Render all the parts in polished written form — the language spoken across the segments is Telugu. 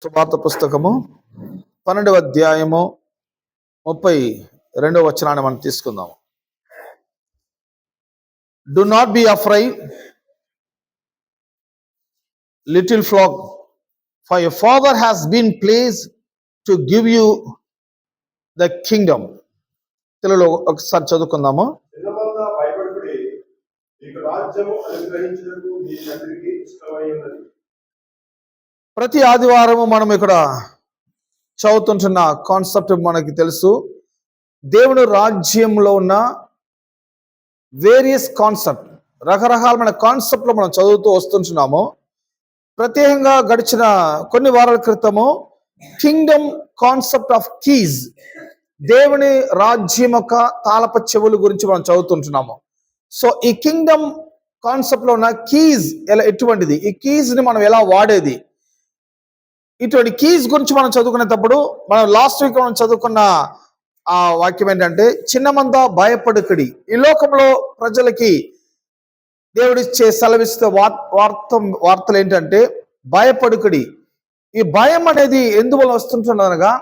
సువార్త పుస్తకము 12వ అధ్యాయము 32వ వచనాన్ని మనం తీసుకుందాం. Do not be afraid, little flock, for your father has been pleased to give you the kingdom. తెలుగులో ఒకసారి చదువుకుందాము. చిన్నమందా భయపడుడి, మీకు రాజ్యము అనుగ్రహించుటకు మీ తండ్రికి ఇష్టమై ఉన్నది. ప్రతి ఆదివారము మనం ఇక్కడ చదువుతుంటున్న కాన్సెప్ట్ మనకి తెలుసు. దేవుని రాజ్యంలో ఉన్న వేరియస్ కాన్సెప్ట్, రకరకాలమైన కాన్సెప్ట్లు మనం చదువుతూ వస్తుంటున్నాము. ప్రత్యేకంగా గడిచిన కొన్ని వారాల క్రితము కింగ్డమ్ కాన్సెప్ట్ ఆఫ్ కీజ్, దేవుని రాజ్యం యొక్క తాళప చెవుల గురించి మనం చదువుతుంటున్నాము. సో ఈ కింగ్డమ్ కాన్సెప్ట్ లో ఉన్న కీజ్ ఎటువంటిది, ఈ కీజ్ ని మనం ఎలా వాడేది, ఇటువంటి కీజ్ గురించి మనం చదువుకునేటప్పుడు మనం లాస్ట్ వీక్ మనం చదువుకున్న ఆ వాక్యం ఏంటంటే, చిన్నమందా భయపడుకడి. ఈ లోకంలో ప్రజలకి దేవుడిచ్చే సెలవిస్తే వార్తలు ఏంటంటే భయపడుకడి. ఈ భయం అనేది ఎందువల్ల వస్తుంటున్నదనగా,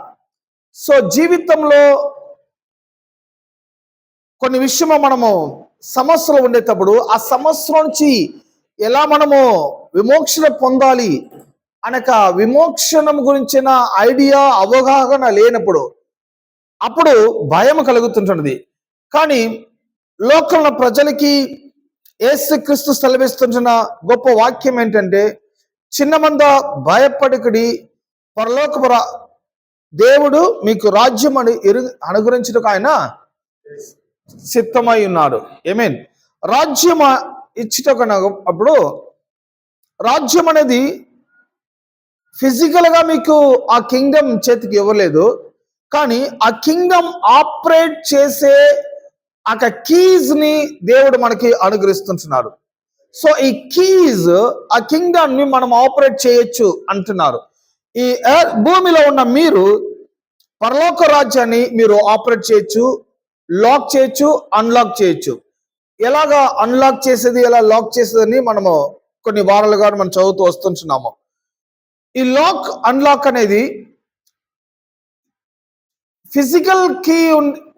సో జీవితంలో కొన్ని విషయము మనము సమస్యలు ఉండేటప్పుడు ఆ సమస్య నుంచి ఎలా మనము విమోచన పొందాలి అనక విమోక్షణం గురించిన ఐడియా అవగాహన లేనప్పుడు అప్పుడు భయం కలుగుతుంటున్నది. కానీ లోకంలో ప్రజలకి యేసుక్రీస్తు సెలవిస్తుంటున్న గొప్ప వాక్యం ఏంటంటే, చిన్నమంద భయపడకడి, పరలోకపు దేవుడు మీకు రాజ్యం అనుగ్రహించుటకు ఆయన సిద్ధమై ఉన్నాడు. ఏమేన్ రాజ్యం ఇచ్చుటకు అప్పుడు రాజ్యం అనేది ఫిజికల్ గా మీకు ఆ కింగ్డమ్ చేతికి ఇవ్వలేదు, కానీ ఆ కింగ్డమ్ ఆపరేట్ చేసే ఆ కీజ్ ని దేవుడు మనకి అనుగ్రహిస్తున్నాడు. సో ఈ కీజ్ ఆ కింగ్డమ్ ని మనం ఆపరేట్ చేయొచ్చు అంటున్నారు. ఈ భూమిలో ఉన్న మీరు పరలోక రాజ్యాన్ని మీరు ఆపరేట్ చేయొచ్చు, లాక్ చేయొచ్చు, అన్లాక్ చేయొచ్చు. ఎలాగా అన్లాక్ చేసేది, ఎలా లాక్ చేసేదని మనము కొన్ని వారాలుగా మనం చదువుతూ వస్తుంటున్నాము. ఈ లాక్ అన్లాక్ అనేది ఫిజికల్ కీ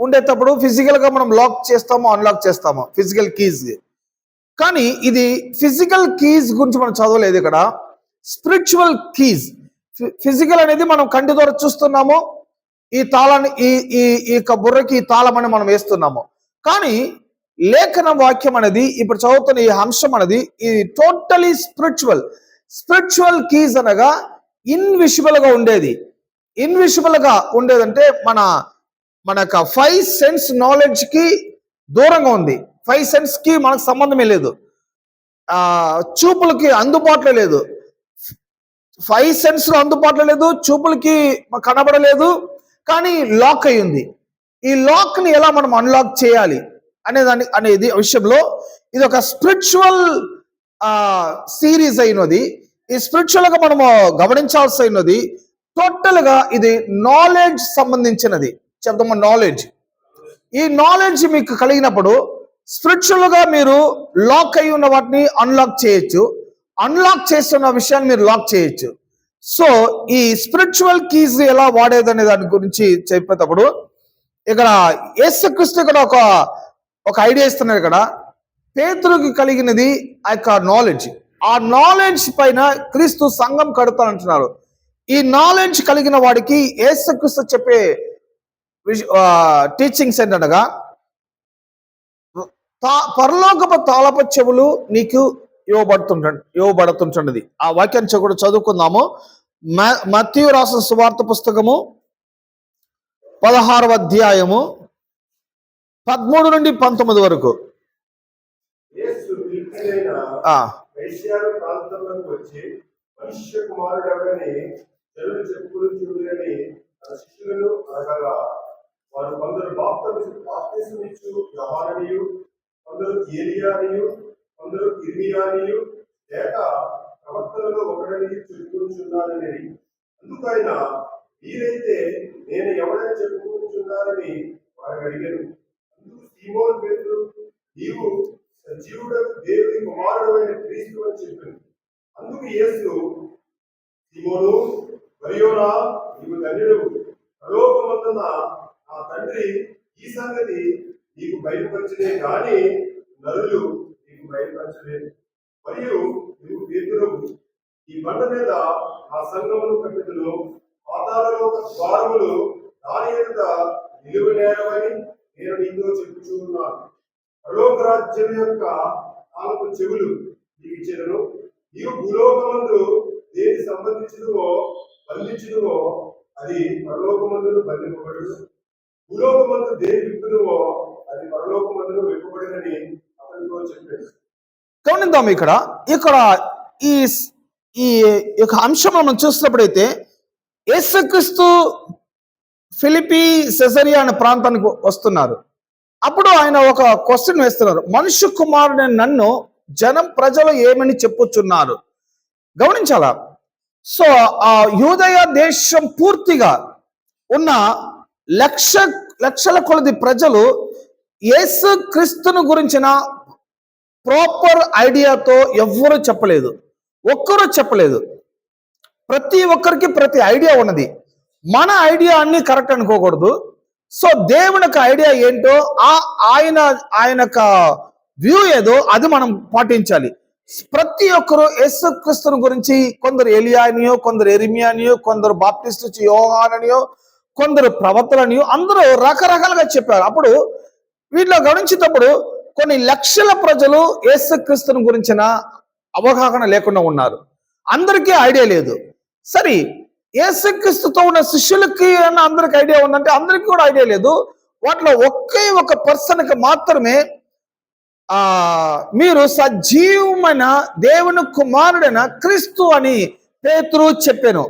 ఉండేటప్పుడు ఫిజికల్ గా మనం లాక్ చేస్తాము, అన్లాక్ చేస్తాము ఫిజికల్ కీజ్. కానీ ఇది ఫిజికల్ కీజ్ గురించి మనం చదవలేదు ఇక్కడ. స్పిరిచువల్ కీజ్. ఫిజికల్ అనేది మనం కంటి ద్వారా చూస్తున్నాము, ఈ తాళాన్ని ఈ బుర్రకి ఈ తాళం అని మనం వేస్తున్నాము. కానీ లేఖన వాక్యం అనేది ఇప్పుడు చదువుతున్న ఈ అంశం అనేది ఇది టోటలీ స్పిరిచువల్. స్పిరిచువల్ కీజ్ అనగా ఇన్విజిబుల్ గా ఉండేది. ఇన్విజిబుల్ గా ఉండేదంటే మన ఫైవ్ సెన్స్ నాలెడ్జ్ కి దూరంగా ఉంది. ఫైవ్ సెన్స్ కి మనకు సంబంధమే లేదు, చూపులకి అందుబాటులో లేదు, ఫైవ్ సెన్స్ లో అందుబాటులో లేదు, చూపులకి కనబడలేదు, కానీ లాక్ అయి ఉంది. ఈ లాక్ ని ఎలా మనం అన్లాక్ చేయాలి అనేది విషయంలో ఇది ఒక స్పిరిచువల్ సిరీస్ అయినది. ఈ స్పిరిచువల్ గా మనము గమనించాల్సి అయినది. టోటల్ గా ఇది నాలెడ్జ్ సంబంధించినది. చెప్తాము నాలెడ్జ్. ఈ నాలెడ్జ్ మీకు కలిగినప్పుడు స్పిరిచువల్ గా మీరు లాక్ అయి ఉన్న వాటిని అన్లాక్ చేయొచ్చు, అన్లాక్ చేస్తున్న విషయాన్ని మీరు లాక్ చేయొచ్చు. సో ఈ స్పిరిచువల్ కీస్ ఎలా వాడేదనే దాని గురించి చెప్పేటప్పుడు ఇక్కడ యేసుక్రీస్తు ఇక్కడ ఒక ఐడియా ఇస్తున్నారు. ఇక్కడ పేతురుకి కలిగినది ఆ యొక్క నాలెడ్జ్. ఆ నాలెడ్జ్ పైన క్రీస్తు సంఘం కడతానంటున్నారు. ఈ నాలెడ్జ్ కలిగిన వాడికి యేసుక్రీస్తు చెప్పే టీచింగ్స్ ఏంటనగా, పరలోకపు తాళపు చెవులు నీకు ఇవ్వబడుతుంటున్నది. ఆ వాక్యాన్ని కూడా చదువుకుందాము. మత్తయి రాసిన సువార్త పుస్తకము 16వ అధ్యాయము 13 నుండి 19 వరకు. వచ్చి మనుష్య కుమారుడు ఎవరని జనులు చెప్పుకొని తన శిష్యులను అనగా, వారు కొందరు బాప్తిసమిచ్చు యోహాననియు, కొందరు ఏలియానియు, కొందరు ఇర్మియానియు లేక ప్రవక్తలలో ఒకడని చెప్పుకుంటున్నారని. అందుకైనా మీరైతే నేను ఎవడని చెప్పుకుంటున్నారని వారు అడిగారు. అందుకు సీమోను పేతురు, నీవు సజీవుడకు దేవుని కుమారుడు అయిన క్రీస్తు అని చెప్పింది. అందుకు యేసు, సీమోను, మరి సీమోనా, నీవు ధన్యుడు. పరలోకమందున్న ఆ తండ్రి ఈ సంగతి నీకు బయలుపరచలే గాని నరులు నీకు బయలుపరచలేదు. మరియు నీవు పేతురువు, ఈ బండ మీద ఆ సంఘమును కట్టుదును, పాతాళలోక ద్వారములు దాని ఎదుట నిలువనేరవని నేను నీతో చెప్పుచూ ఉన్నాను. పరలోక రాజ్యం యొక్క 4 చెవులు నీకు ఇచ్చెదను. నీవు భూలోకమందు దేని సంబంధించుదువో బంధించుదువో అది పరలోకమందును బంధింపబడును, భూలోకమందు దేని విప్పుదువో అది పరలోకమందును విప్పబడినని అతనితో చెప్పాడు. గమనిద్దాం ఇక్కడ ఇక్కడ ఈ ఈ యొక్క అంశం మనం చూసినప్పుడైతే యేసుక్రీస్తు ఫిలిపి సెసరియా అనే ప్రాంతానికి వస్తున్నారు. అప్పుడు ఆయన ఒక క్వశ్చన్ వేస్తున్నారు, మనుష్య కుమారుడైన నన్ను ప్రజలు ఏమని చెప్పుచున్నారు. గమనించాలా? సో ఆ యూదయ దేశం పూర్తిగా ఉన్న లక్షల కొలది ప్రజలు యేసు క్రీస్తును గురించిన ప్రాపర్ ఐడియాతో ఎవ్వరూ చెప్పలేదు, ఒక్కరూ చెప్పలేదు. ప్రతి ఒక్కరికి ప్రతి ఐడియా ఉన్నది. మన ఐడియా అన్ని కరెక్ట్ అనుకోకూడదు. సో దేవుని యొక్క ఐడియా ఏంటో ఆయన వ్యూ ఏదో అది మనం పాటించాలి. ప్రతి ఒక్కరు యేసుక్రీస్తుని గురించి కొందరు ఎలియానియో, కొందరు ఎరిమియానియో, కొందరు బాప్టిస్ట్ యోహాననియో, కొందరు ప్రవక్తలనియో అందరూ రకరకాలుగా చెప్పారు. అప్పుడు వీటిలో గమనించేటప్పుడు కొన్ని లక్షల ప్రజలు యేసుక్రీస్తుని గురించిన అవగాహన లేకుండా ఉన్నారు. అందరికీ ఐడియా లేదు. సరే, యేసుక్రీస్తుతో ఉన్న శిష్యులకి అన్న అందరికి ఐడియా ఉందంటే అందరికీ కూడా ఐడియా లేదు. వాటిలో ఒకే ఒక పర్సన్కి మాత్రమే మీరు సజీవమైన దేవుని కుమారుడైన క్రీస్తు అని పేతురు చెప్పాను.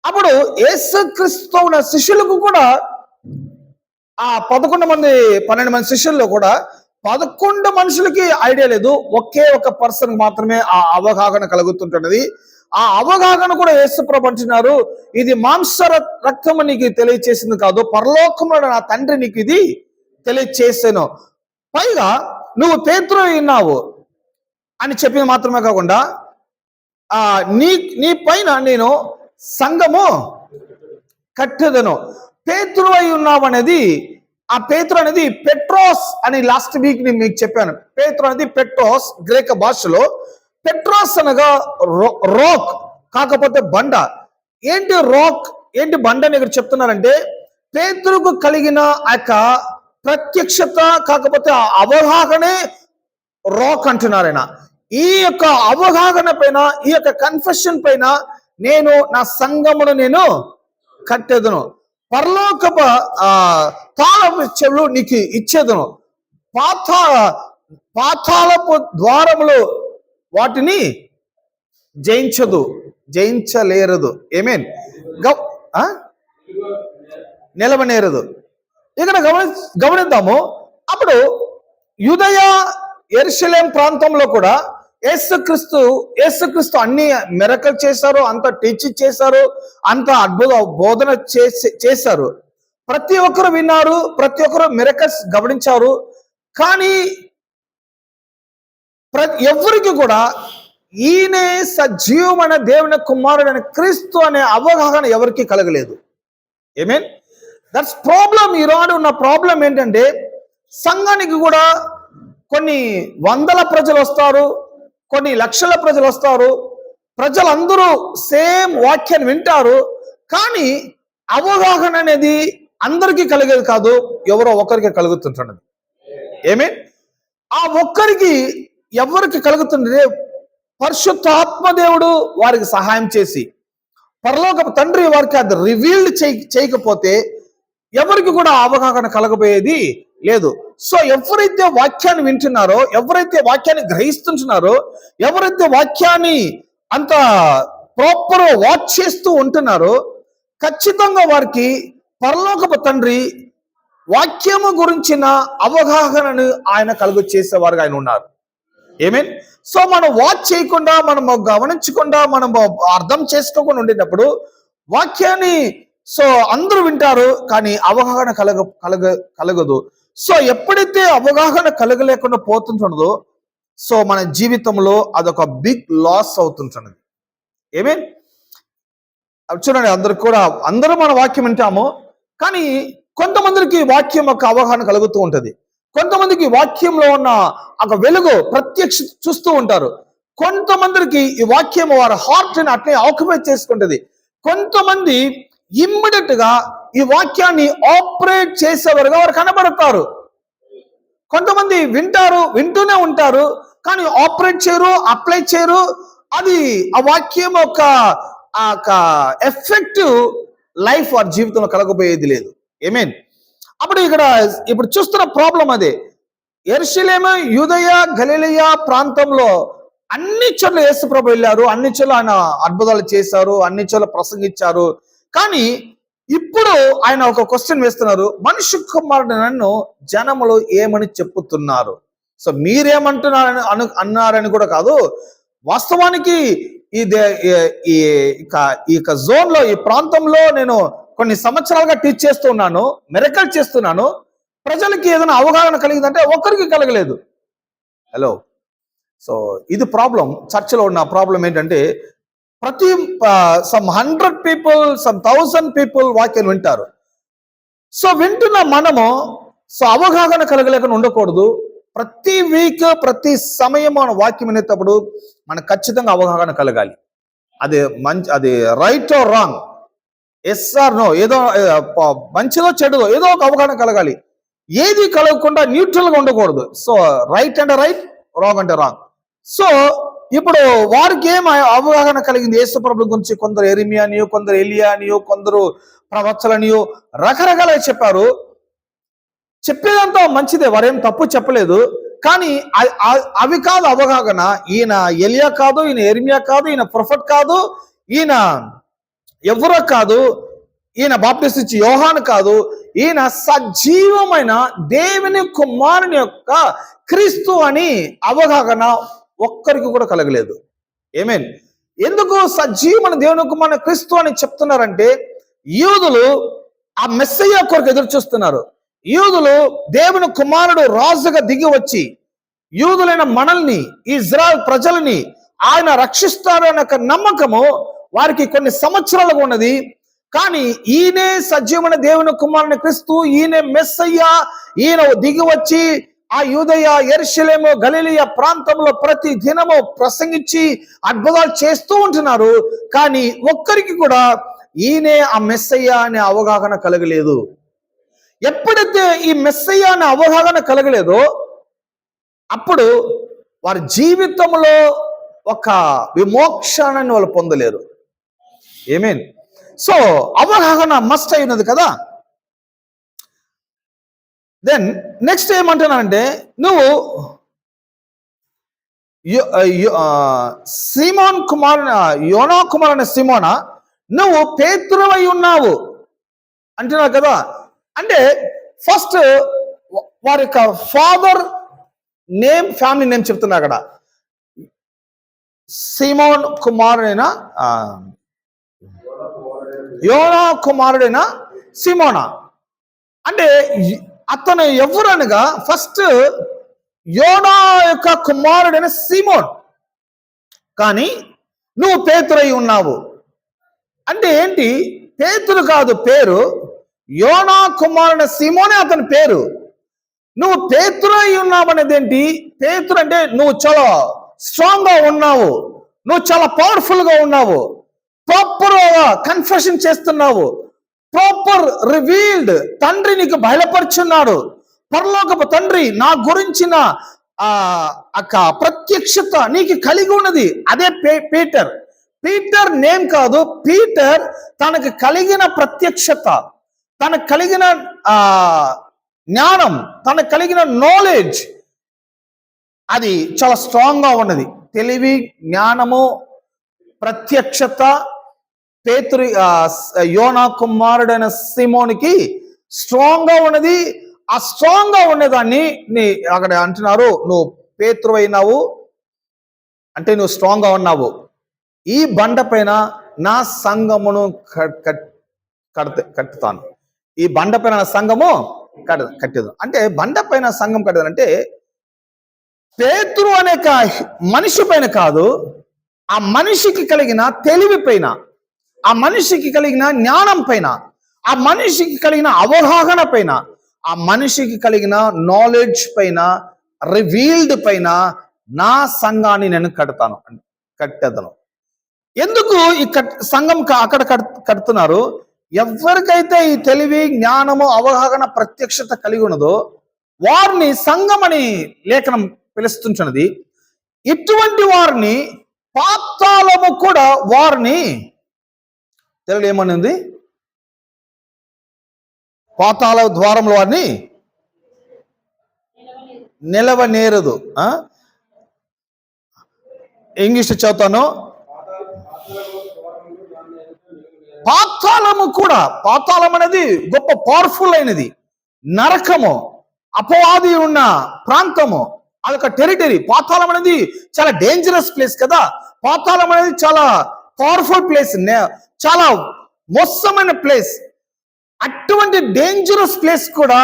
అప్పుడు యేసుక్రీస్తుతో ఉన్న శిష్యులకు కూడా ఆ 12 మంది శిష్యుల్లో కూడా 11 మనుషులకి ఐడియా లేదు. ఒకే ఒక పర్సన్ మాత్రమే ఆ అవగాహన కలుగుతుంటున్నది. ఆ అవగాహన కూడా యేసుప్రభు అంటున్నారు, ఇది మాంస రక్తము నీకు తెలియచేసింది కాదు, పరలోకంలో నా తండ్రి నీకు ఇది తెలియచేసాను. పైగా నువ్వు పేతురు విన్నావు అని చెప్పింది మాత్రమే కాకుండా నీ పైన నేను సంఘము కట్టెదను. పేతురు అయి ఉన్నావు అనేది, ఆ పేతురు అనేది పెట్రోస్ అని లాస్ట్ వీక్ నేను మీకు చెప్పాను. పేతురు అనేది పెట్రోస్ గ్రీక్ భాషలో. పెట్రోస్ అనగా రాక్, కాకపోతే బండ. ఏంటి రాక్, ఏంటి బండ అని ఇక్కడ చెప్తున్నారంటే పేతురుకు కలిగిన ఆ యొక్క ప్రత్యక్షత కాకపోతే ఆ అవగాహనే రాక్ అంటున్నారు ఆయన. ఈ యొక్క అవగాహన పైన, ఈ యొక్క కన్ఫెషన్ పైన నేను నా సంఘమును నేను కట్టేదను, పరలోకపు తాళపు చెవులు నీకు ఇచ్చేదను, పాతాళపు ద్వారములు వాటిని జయించలేరదు. ఏమేన్ నిలవనేరదు. ఇక్కడ గమనిద్దాము. అప్పుడు యూదయ యెరూషలేం ప్రాంతంలో కూడా యేసుక్రీస్తు అన్ని మిరకల్ చేశారు, అంత టీచ్ చేశారు, అంత అద్భుత బోధన చేశారు. ప్రతి ఒక్కరు విన్నారు, ప్రతి ఒక్కరు మిరకల్స్ గమనించారు. కానీ ఎవరికి కూడా ఈయనే సజీవమైన దేవుని కుమారుడైన క్రీస్తు అనే అవగాహన ఎవరికి కలగలేదు. Amen that's problem. ఈనాడు ఉన్న ప్రాబ్లం ఏంటంటే సంఘానికి కూడా కొన్ని వందల ప్రజలు వస్తారు, కొన్ని లక్షల ప్రజలు వస్తారు. ప్రజలందరూ సేమ్ వాక్యాన్ని వింటారు, కానీ అవగాహన అనేది అందరికీ కలిగేది కాదు, ఎవరో ఒకరికి కలుగుతుంటున్నది. ఏమేన్ ఆ ఒక్కరికి ఎవరికి కలుగుతుంటే పరిశుద్ధాత్మదేవుడు వారికి సహాయం చేసి, పరలోకపు తండ్రి వారికి అది రివీల్డ్ చేయకపోతే ఎవరికి కూడా అవగాహన కలగబోయేది లేదు. సో ఎవరైతే వాక్యాన్ని వింటున్నారో, ఎవరైతే వాక్యాన్ని గ్రహిస్తుంటున్నారో, ఎవరైతే వాక్యాన్ని అంత ప్రాపర్ వాచ్ చేస్తూ ఉంటున్నారో ఖచ్చితంగా వారికి పరలోకపు తండ్రి వాక్యము గురించిన అవగాహనను ఆయన కలుగు చేసేవారుగా ఆయన ఉన్నారు. ఏమేన్ సో మనం వాచ్ చేయకుండా, మనము గమనించకుండా, మనము అర్థం చేసుకోకుండా ఉండేటప్పుడు వాక్యాన్ని సో అందరూ వింటారు, కానీ అవగాహన కలగదు. సో ఎప్పుడైతే అవగాహన కలగలేకుండా పోతుంటుందో సో మన జీవితంలో అదొక బిగ్ లాస్ అవుతుంటున్నది. ఏమేన్ చూడండి, అందరూ మన వాక్యం వింటాము, కానీ కొంతమందికి వాక్యం యొక్క అవగాహన కలుగుతూ ఉంటుంది. కొంతమందికి వాక్యంలో ఉన్న ఒక వెలుగు ప్రత్యక్ష చూస్తూ ఉంటారు. కొంతమందికి ఈ వాక్యం వారి హార్ట్ ని అట్లే ఆక్యుపై చేసుకుంటుంది. కొంతమంది ఇమ్మీడియట్ గా ఈ వాక్యాన్ని ఆపరేట్ చేసేవారుగా వారు కనబడతారు. కొంతమంది వింటూనే ఉంటారు, కానీ ఆపరేట్ చేయరు, అప్లై చేయరు. అది ఆ వాక్యం యొక్క ఎఫెక్టివ్ లైఫ్ వారి జీవితంలో కలగబోయేది లేదు. ఆమేన్. ఇప్పుడు చూస్తున్న ప్రాబ్లం అదే. యెరూషలేము, యూదయ, గలిలయ ప్రాంతంలో అన్ని చోట్ల యేసు ప్రభు వెళ్ళారు, అన్ని చోట్ల ఆయన అద్భుతాలు చేశారు, అన్ని చోట్ల ప్రసంగించారు. కానీ ఇప్పుడు ఆయన ఒక క్వశ్చన్ వేస్తున్నారు, మనుష్య కుమారుడు నన్ను జనములు ఏమని చెప్పుతున్నారు? సో మీరేమంటున్నారని అన్నారని కూడా కాదు, వాస్తవానికి ఈ జోన్ లో, ఈ ప్రాంతంలో నేను కొన్ని సంవత్సరాలుగా టీచ్ చేస్తున్నాను, మిరకల్ చేస్తున్నాను. ప్రజలకి ఏదైనా అవగాహన కలిగిందంటే ఒక్కరికి కలగలేదు. హలో. సో ఇది ప్రాబ్లం. చర్చలో ఉన్న ప్రాబ్లం ఏంటంటే, ప్రతి సమ్ 100 పీపుల్, సమ్ 1000 పీపుల్ వాక్యం వింటారు. సో వింటున్న మనము అవగాహన కలగలేకుండా ఉండకూడదు. ప్రతి వీక్, ప్రతి సమయం మన వాక్యం వినేటప్పుడు మనకు ఖచ్చితంగా అవగాహన కలగాలి. అది right or wrong, yes or no, ఏదో మంచిదో చెడుదో ఏదో ఒక అవగాహన కలగాలి. ఏది కలగకుండా న్యూట్రల్ గా ఉండకూడదు. సో రైట్ అంటే రైట్, రాంగ్ అంటే రాంగ్. సో ఇప్పుడు వారికి ఏం అవగాహన కలిగింది యేసు ప్రభు గురించి? కొందరు యెరెమియానియో, కొందరు ఎలియానియో, కొందరు ప్రవక్తలనియో రకరకాలుగా చెప్పారు. చెప్పేదంతా మంచిదే, వారేం తప్పు చెప్పలేదు. కానీ అవి కాదు అవగాహన. ఈయన ఎలియా కాదు, ఈయన యెరెమియా కాదు, ఈయన ప్రొఫెట్ కాదు, ఈయన ఎవరో కాదు, ఈయన బాప్టిస్ట్ ఇచ్చి యోహాను కాదు, ఈయన సజీవమైన దేవుని కుమారుని యొక్క క్రీస్తు అని అవగాహన ఒక్కరికి కూడా కలగలేదు. ఆమేన్. ఎందుకు సజీవమైన దేవుని కుమారుని క్రీస్తు అని చెప్తున్నారంటే, యూదులు ఆ మెస్సయ్య కొరకు ఎదురు చూస్తున్నారు. యూదులు దేవుని కుమారుడు రాజుగా దిగి వచ్చి యూదులైన మనల్ని, ఇజ్రాయెల్ ప్రజల్ని ఆయన రక్షిస్తారు అనే నమ్మకము వారికి కొన్ని సంవత్సరాలుగా ఉన్నది. కానీ ఈయనే సజీవమైన దేవుని కుమారుని క్రీస్తు, ఈయనే మెస్సయ్య, ఈయన దిగి వచ్చి ఆ యూదయ, యెరూషలేము, గలిలయ ప్రాంతంలో ప్రతి దినము ప్రసంగించి అద్భుతాలు చేస్తూ ఉంటున్నారు. కానీ ఒక్కరికి కూడా ఈయనే ఆ మెస్సయ్య అనే అవగాహన కలగలేదు. ఎప్పుడైతే ఈ మెస్సయ్య అనే అవగాహన కలగలేదో అప్పుడు వారి జీవితంలో ఒక విమోక్షాన్ని వాళ్ళు పొందలేరు. ఆమేన్. సో అవగాహన మస్ట్ అయినది కదా. దెన్ నెక్స్ట్ ఏమంటున్నానంటే, నువ్వు సీమోన్ కుమార్, యోనా కుమార్ అనే సీమోనా, నువ్వు పేతురువై ఉన్నావు అంటున్నావు కదా. అంటే ఫస్ట్ వారి యొక్క ఫాదర్ నేమ్, ఫ్యామిలీ నేమ్ చెప్తున్నా అక్కడ. సీమోన్ కుమారుడైన యోనా కుమారుడైన సీమోనా అంటే అతను ఎవరనగా ఫస్ట్ యోనా యొక్క కుమారుడైన సీమోన్. కానీ నువ్వు పేతురై ఉన్నావు అంటే ఏంటి? పేతురు కాదు పేరు, యోనా కుమారుడైన సీమోనే అతని పేరు. నువ్వు పేతురై ఉన్నావు అనేది ఏంటి? పేతురు అంటే నువ్వు చాలా స్ట్రాంగ్ గా ఉన్నావు, నువ్వు చాలా పవర్ఫుల్ గా ఉన్నావు, ప్రాపర్ కన్ఫెషన్ చేస్తున్నావు, ప్రాపర్ రివీల్డ్ తండ్రి నీకు బయలుపరుచున్నాడు. పరలోకపు తండ్రి నా గురించిన ప్రత్యక్షత నీకు కలిగి ఉన్నది. అదే పీటర్. పీటర్ నేమ్ కాదు, పీటర్ తనకు కలిగిన ప్రత్యక్షత, తనకు కలిగిన జ్ఞానం, తనకు కలిగిన నాలెడ్జ్ అది చాలా స్ట్రాంగ్ గా ఉన్నది. తెలివి, జ్ఞానము, ప్రత్యక్షత పేతురు యోనా కుమారుడైన సీమోనికి స్ట్రాంగ్ గా ఉన్నది. ఆ స్ట్రాంగ్ గా ఉండేదాన్ని అక్కడ అంటున్నారు, నువ్వు పేతురు అయినావు అంటే నువ్వు స్ట్రాంగ్ గా ఉన్నావు. ఈ బండ పైన నా సంఘమును కట్టుతాను, ఈ బండ పైన నా సంఘము కట్టేదు. అంటే బండ పైన సంఘం కట్టేదంటే పేతురు అనే మనిషి పైన కాదు, ఆ మనిషికి కలిగిన తెలివి పైన, ఆ మనిషికి కలిగిన జ్ఞానం పైన, ఆ మనిషికి కలిగిన అవగాహన పైన, ఆ మనిషికి కలిగిన నాలెడ్జ్ పైన, రివీల్డ్ పైన నా సంఘాన్ని నేను కట్టేదను. ఎందుకు ఈ సంఘం అక్కడ కడుతున్నారు? ఎవరికైతే ఈ తెలివి, జ్ఞానము, అవగాహన, ప్రత్యక్షత కలిగి ఉన్నదో వారిని సంఘం అని లేఖనం పిలుస్తుంటున్నది. ఇటువంటి వారిని పాతాళము కూడా వారిని, తెలుగు ఏమనింది? పాతాళ ద్వారంలో వారిని నిలవనేరదు. ఇంగ్లీష్ చదువుతాను. పాతాళము కూడా, పాతాళం అనేది గొప్ప పవర్ఫుల్ అయినది. నరకము, అపవాది ఉన్న ప్రాంతము, అదొక టెరిటరీ. పాతాళం అనేది చాలా డేంజరస్ ప్లేస్ కదా. పాతాళం అనేది చాలా పవర్ఫుల్ ప్లేస్, చాలా మోసమైన ప్లేస్. అటువంటి డేంజరస్ ప్లేస్ కూడా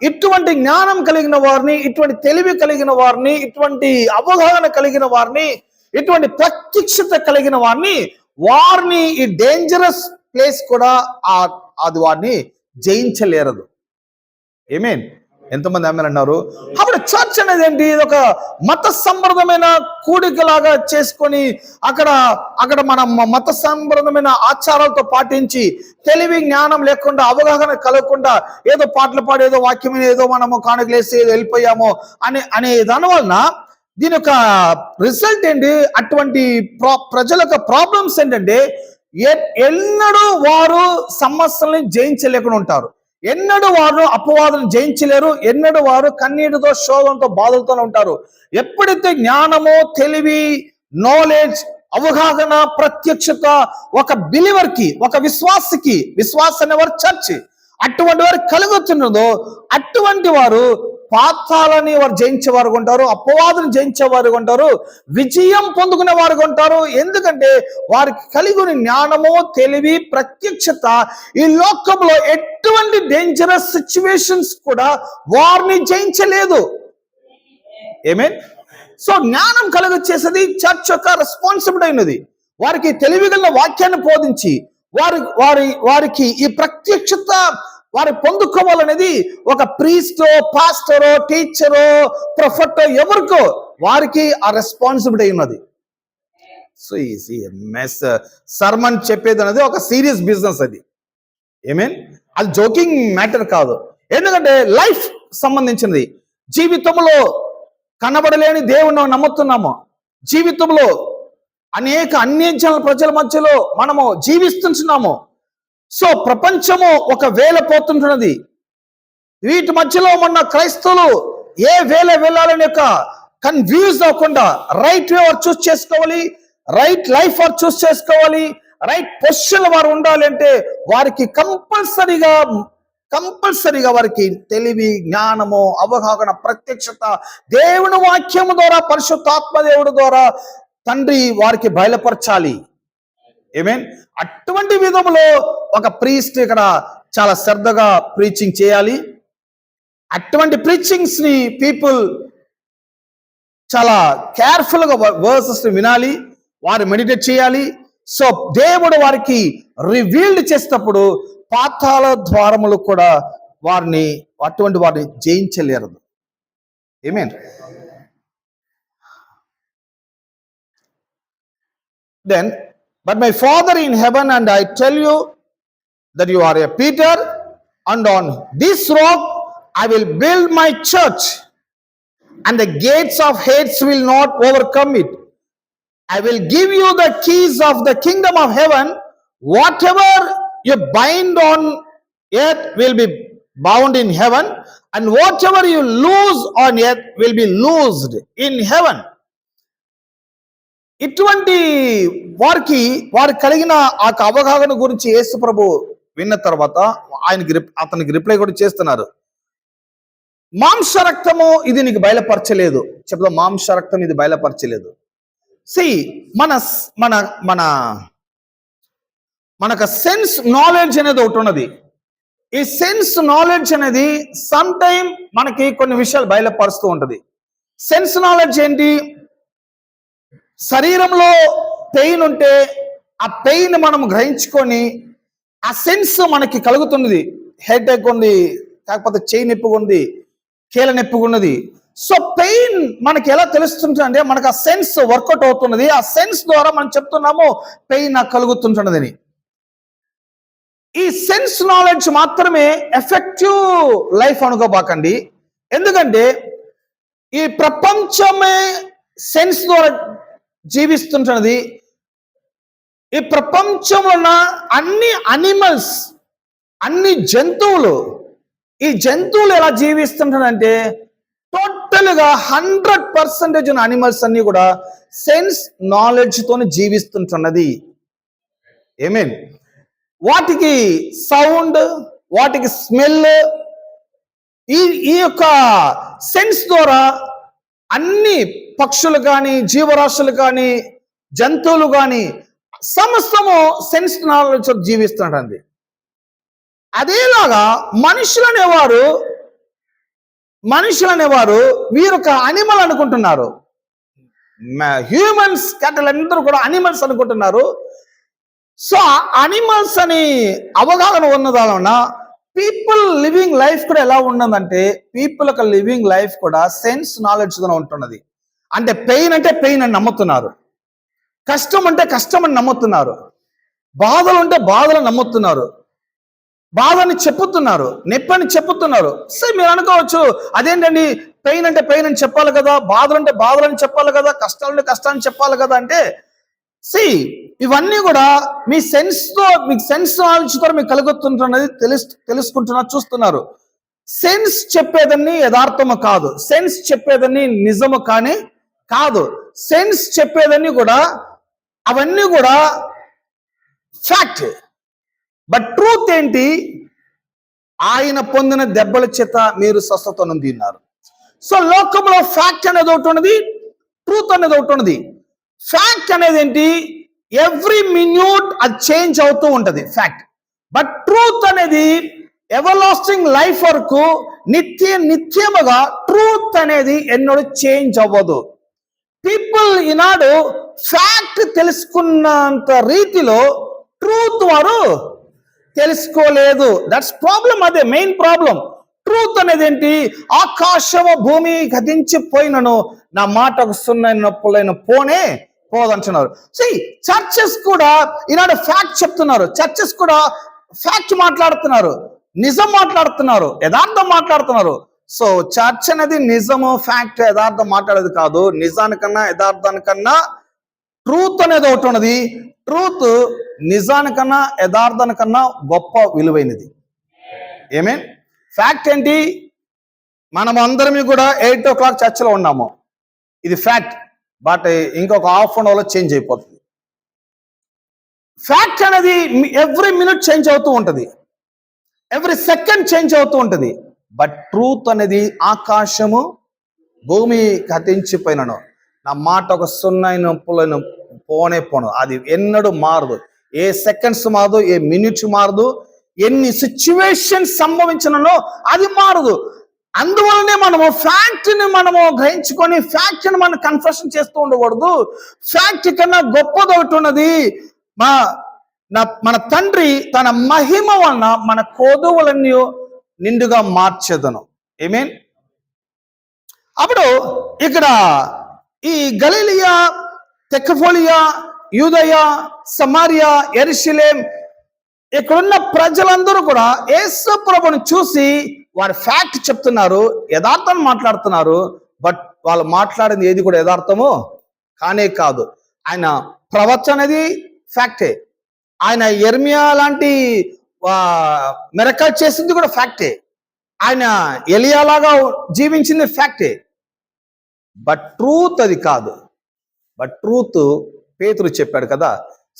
ఇటువంటి జ్ఞానం కలిగిన వారిని, ఇటువంటి తెలివి కలిగిన వారిని, ఇటువంటి అవగాహన కలిగిన వారిని, ఇటువంటి ప్రత్యక్షత కలిగిన వారిని ఈ డేంజరస్ ప్లేస్ కూడా అది వారిని జయించలేరదు. ఏమేన్? ఎంతమంది ఆమెన్ అన్నారు? అప్పుడు చర్చ్ అనేది ఏంటి? ఇది ఒక మత సంబంధమైన కూడికలాగా చేసుకొని అక్కడ మన మత సంబంధమైన ఆచారాలతో పాటించి, తెలివి జ్ఞానం లేకుండా, అవగాహన కలగకుండా ఏదో పాటలు పాడి, ఏదో వాక్యం, ఏదో మనము కానుకలేసి ఏదో వెళ్ళిపోయాము అనే దాని వలన దీని యొక్క రిజల్ట్ ఏంటి? అటువంటి ప్రజల యొక్క ప్రాబ్లమ్స్ ఏంటంటే, ఎన్నడూ వారు సమస్యల్ని జయించలేకుండా ఉంటారు. ఎన్నడూ వారు అపవాదులను జయించలేరు. ఎన్నడూ వారు కన్నీటితో, శోధంతో, బాధలతో ఉంటారు. ఎప్పుడైతే జ్ఞానము, తెలివి, నాలెడ్జ్, అవగాహన, ప్రత్యక్షత ఒక బిలీవర్కి, ఒక విశ్వాసకి, విశ్వాసం అనేవారు చర్చ్, అటువంటి వారు కలుగుతున్నదో అటువంటి వారు పాతాలని వారు జయించేవారు ఉంటారు, అపవాదుని జయించేవారు ఉంటారు, విజయం పొందుకునే వారు ఉంటారు. ఎందుకంటే వారికి కలిగిన జ్ఞానము, తెలివి, ప్రత్యక్షత ఈ లోకంలో ఎటువంటి డేంజరస్ సిచ్యువేషన్స్ కూడా వారిని జయించలేదు. ఏమేన్? సో జ్ఞానం కలుగచేసేది చర్చ్ యొక్క రెస్పాన్సిబిలిటీ అయినది. వారికి తెలివిగల వాక్యాన్ని బోధించి వారికి ఈ ప్రత్యక్షత వారు పొందుకోవాలనేది ఒక ప్రీస్టో, పాస్టరో, టీచరో, ప్రొఫెటో ఎవరికో వారికి ఆ రెస్పాన్సిబిలిటీ ఉన్నది. సో ఈ సర్మన్ చెప్పేది అనేది ఒక సీరియస్ బిజినెస్. అది ఏమేన్? అది జోకింగ్ మ్యాటర్ కాదు. ఎందుకంటే లైఫ్ సంబంధించినది. జీవితంలో కనబడలేని దేవుణ్ణి నమ్ముతున్నాము. జీవితంలో అనేక అన్యజనుల ప్రజల మధ్యలో మనము జీవిస్తున్నాము. సో ప్రపంచము ఒక వేల పోతుంటున్నది. వీటి మధ్యలో ఉన్న క్రైస్తవులు ఏ వేల వెళ్ళాలని యొక్క కన్ఫ్యూజ్ అవ్వకుండా రైట్ వే వారు చూస్ చేసుకోవాలి, రైట్ లైఫ్ వారు చూస్ చేసుకోవాలి, రైట్ పొజిషన్ వారు ఉండాలి. అంటే వారికి కంపల్సరీగా వారికి తెలివి, జ్ఞానము, అవగాహన, ప్రత్యక్షత దేవుని వాక్యము ద్వారా, పరిశుద్ధాత్మ దేవుడి ద్వారా తండ్రి వారికి బయలుపరచాలి. ఏమేన్? అటువంటి విధంలో ఒక ప్రీస్ట్ ఇక్కడ చాలా శ్రద్ధగా ప్రీచింగ్ చేయాలి. అటువంటి ప్రీచింగ్స్ ని పీపుల్ చాలా కేర్ఫుల్ గా వర్సెస్ వినాలి, వారు మెడిటేట్ చేయాలి. సో దేవుడు వారికి రివీల్డ్ చేసేటప్పుడు పాతాళ ద్వారములు కూడా అటువంటి వారిని జయించలేరు. Amen? Then, but my Father in heaven, and I tell you that you are a Peter, and on this rock I will build my church, and the gates of Hades will not overcome it. I will give you the keys of the kingdom of heaven. Whatever you bind on earth will be bound in heaven, and whatever you loose on earth will be loosed in heaven. ఇటువంటి వారికి కలిగిన ఆ అవగాహన గురించి యేసు ప్రభు విన్న తర్వాత అతనికి రిప్లై కూడా చేస్తున్నారు. మాంస రక్తము ఇది నీకు బయలుపరచలేదు. చెప్తాం, మాంస రక్తం ఇది బయలుపరచలేదు. మనకు సెన్స్ నాలెడ్జ్ అనేది ఒకటి ఉన్నది. ఈ సెన్స్ నాలెడ్జ్ అనేది సమ్ టైం మనకి కొన్ని విషయాలు బయలుపరుస్తూ ఉంటది. సెన్స్ నాలెడ్జ్ ఏంటి? శరీరంలో పెయిన్ ఉంటే ఆ పెయిన్ మనం గ్రహించుకొని ఆ సెన్స్ మనకి కలుగుతున్నది. హెడ్ ఎక్ ఉంది, కాకపోతే చెయ్యి నొప్పిగా ఉంది, కీళ్ళ నొప్పిగా ఉన్నది. సో పెయిన్ మనకి ఎలా తెలుస్తుంటుంది అంటే మనకు ఆ సెన్స్ వర్కౌట్ అవుతున్నది. ఆ సెన్స్ ద్వారా మనం చెప్తున్నాము పెయిన్ నాకు కలుగుతుంటున్నదని. ఈ సెన్స్ నాలెడ్జ్ మాత్రమే ఎఫెక్టివ్ లైఫ్ అనుకోబాకండి. ఎందుకంటే ఈ ప్రపంచమే సెన్స్ ద్వారా జీవిస్తుంటున్నది. ఈ ప్రపంచంలో ఉన్న అన్ని అనిమల్స్, అన్ని జంతువులు, ఈ జంతువులు ఎలా జీవిస్తుంటారంటే టోటల్గా 100% ఉన్న అనిమల్స్ అన్ని కూడా సెన్స్ నాలెడ్జ్ తోని జీవిస్తుంటున్నది. ఏమేన్ వాటికి సౌండ్, వాటికి స్మెల్, ఈ యొక్క సెన్స్ ద్వారా అన్ని పక్షులు కానీ, జీవరాశులు కానీ, జంతువులు కానీ సమస్తము సెన్స్ నాలెడ్జ్ జీవిస్తుంటండి. అదేలాగా మనుషులు అనేవారు వీరొక అనిమల్ అనుకుంటున్నారు. హ్యూమన్స్, క్యాటల్ అందరూ కూడా అనిమల్స్ అనుకుంటున్నారు. సో అనిమల్స్ అని అవగాహన ఉన్నదాలన పీపుల్ లివింగ్ లైఫ్ కూడా ఎలా ఉన్నదంటే పీపుల్ యొక్క లివింగ్ లైఫ్ కూడా సెన్స్ నాలెడ్జ్ తో ఉంటున్నది. అంటే పెయిన్ అంటే పెయిన్ అని నమ్ముతున్నారు, కష్టం అంటే కష్టం అని నమ్ముతున్నారు, బాధలు అంటే బాధలు నమ్ముతున్నారు, బాధని చెప్పుతున్నారు, నొప్పి అని చెప్పుతున్నారు. సో మీరు అనుకోవచ్చు, అదేంటండి పెయిన్ అంటే పెయిన్ అని చెప్పాలి కదా, బాధలు అంటే బాధలు అని చెప్పాలి కదా, కష్టాలు అంటే కష్టాన్ని చెప్పాలి కదా అంటే ఇవన్నీ కూడా మీ మీకు సెన్స్ నాలెడ్జ్ ద్వారా మీకు కలుగుతుంటున్నది, తెలుసుకుంటున్నారు, చూస్తున్నారు. సెన్స్ చెప్పేదని యథార్థము కాదు, సెన్స్ చెప్పేదని నిజము కానీ కాదు. సెన్స్ చెప్పేదని కూడా అవన్నీ కూడా ఫ్యాక్ట్. బట్ ట్రూత్ ఏంటి? ఆయన పొందిన దెబ్బల చేత మీరు స్వస్థత నొందిన్నారు. సో లోకంలో ఫ్యాక్ట్ అనేది ఒకటి ఉన్నది, ట్రూత్ అనేది ఒకటి ఉన్నది. ఫ్యాక్ట్ అనేది ఏంటి? ఎవ్రీ మిన్యూట్ అది చేంజ్ అవుతూ ఉంటది ఫ్యాక్ట్. బట్ ట్రూత్ అనేది ఎవర్ లాస్టింగ్ లైఫ్ వరకు నిత్యముగా ట్రూత్ అనేది ఎన్నడూ చేంజ్ అవ్వదు. పీపుల్ ఈనాడు ఫ్యాక్ట్ తెలుసుకున్నంత రీతిలో ట్రూత్ వారు తెలుసుకోలేదు. దట్స్ ప్రాబ్లం, అదే మెయిన్ ప్రాబ్లం. ట్రూత్ అనేది ఏంటి? ఆకాశము భూమి గతించిపోయినను నా మాటకు సున్నైన నొప్పులైన పోనే పోదంటున్నారు. చర్చెస్ కూడా ఈనాడు ఫ్యాక్ట్ చెప్తున్నారు, చర్చెస్ కూడా ఫ్యాక్ట్ మాట్లాడుతున్నారు, నిజం మాట్లాడుతున్నారు, యథార్థం మాట్లాడుతున్నారు. సో చర్చ్ అనేది నిజము, ఫ్యాక్ట్, యథార్థం మాట్లాడేది కాదు. నిజానికన్నా యథార్థానికన్నా ట్రూత్ అనేది ఒకటి ఉన్నది. ట్రూత్ నిజానికన్నా యథార్థానికన్నా గొప్ప విలువైనది. ఏమే ఫ్యాక్ట్ ఏంటి? మనం అందరం కూడా 8 o'clock చర్చిలో ఉన్నాము, ఇది ఫ్యాక్ట్. బట్ ఇంకొక హాఫ్ అన్ అవర్లో చేంజ్ అయిపోతుంది. ఫ్యాక్ట్ అనేది ఎవ్రీ మినిట్ చేంజ్ అవుతూ ఉంటుంది, ఎవ్రీ సెకండ్ చేంజ్ అవుతూ ఉంటుంది. బట్ ట్రూత్ అనేది ఆకాశము భూమి గతించిపోయినను నా మాట ఒక సున్నైన నొప్పులను పోనే పోను, అది ఎన్నడూ మారదు. ఏ సెకండ్స్ మారదు, ఏ మినిట్స్ మారదు, ఎన్ని సిచ్యువేషన్స్ సంభవించినో అది మారదు. అందువల్లనే మనము ఫ్యాక్ట్ని గ్రహించుకొని ఫ్యాక్ట్ని మనం కన్ఫెషన్ చేస్తూ ఉండకూడదు. ఫ్యాక్ట్ కన్నా గొప్పది ఒకటి ఉన్నది. మన తండ్రి తన మహిమ వలన మన కోదువులన్నీ నిండుగా మార్చెదను. ఏమేన్? అప్పుడు ఇక్కడ ఈ గలిలియా, తెకఫోలియా, యూదయ, సమరియా, యెరూషలేం ఇక్కడున్న ప్రజలందరూ కూడా యేసు ప్రభువుని చూసి వారు ఫ్యాక్ట్ చెప్తున్నారు, యథార్థం మాట్లాడుతున్నారు. బట్ వాళ్ళు మాట్లాడింది ఏది కూడా యథార్థము కానే కాదు. ఆయన ప్రవచన అనేది ఫ్యాక్టే, ఆయన యెర్మియా లాంటి మిరకల్ చేసింది కూడా ఫ్యాక్టే, ఆయన ఎలియా లాగా జీవించింది ఫ్యాక్టే. బట్ ట్రూత్ అది కాదు. బట్ ట్రూత్ పేతురు చెప్పాడు కదా,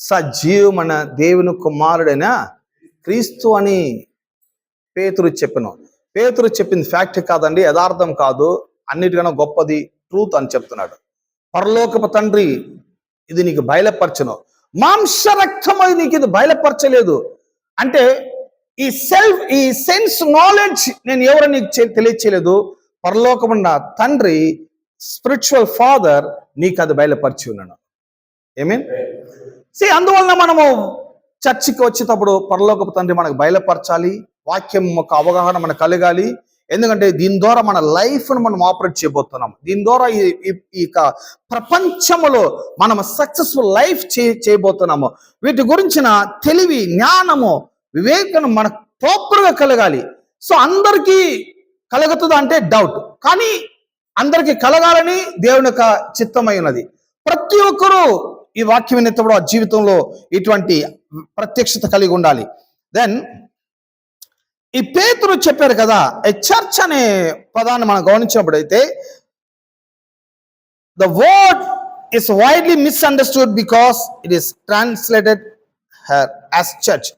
సజీవమైన దేవుని కుమారుడైన క్రీస్తు అని పేతురు చెప్పింది ఫ్యాక్ట్ కాదండి, యథార్థం కాదు, అన్నిటికన్నా గొప్పది ట్రూత్ అని చెప్తున్నాడు. పరలోకపు తండ్రి ఇది నీకు బయలుపరచను, మాంస రక్తం అది నీకు ఇది బయలుపరచలేదు అంటే ఈ సెన్స్ నాలెడ్జ్ నేను ఎవరు నీకు తెలియచేయలేదు, పరలోకమున్న తండ్రి స్పిరిచువల్ ఫాదర్ నీకు అది బయలుపరిచి ఉన్నాను. ఏమీన్? అందువలన మనము చర్చికి వచ్చేటప్పుడు పరలోకపు తండ్రి మనకు బయలుపరచాలి, వాక్యం ఒక అవగాహన మనకు కలగాలి. ఎందుకంటే దీని ద్వారా మన లైఫ్ను మనం ఆపరేట్ చేయబోతున్నాం. దీని ద్వారా ఈ ప్రపంచంలో మనం సక్సెస్ఫుల్ లైఫ్ చేయబోతున్నాము. వీటి గురించిన తెలివి, జ్ఞానము, వివేకం మనకు ప్రాపర్గా కలగాలి. అందరికీ కలుగుతుందా అంటే డౌట్, కానీ అందరికీ కలగాలని దేవుని యొక్క చిత్తమై ఉన్నది. ప్రతి ఒక్కరూ ఈ వాక్యం వినేటప్పుడు ఆ జీవితంలో ఇటువంటి ప్రత్యక్షత కలిగి ఉండాలి. దెన్ ఈ పేతురు చెప్పారు కదా, చర్చ్ అనే పదాన్ని మనం గమనించినప్పుడైతే the word is widely misunderstood because it is translated as church.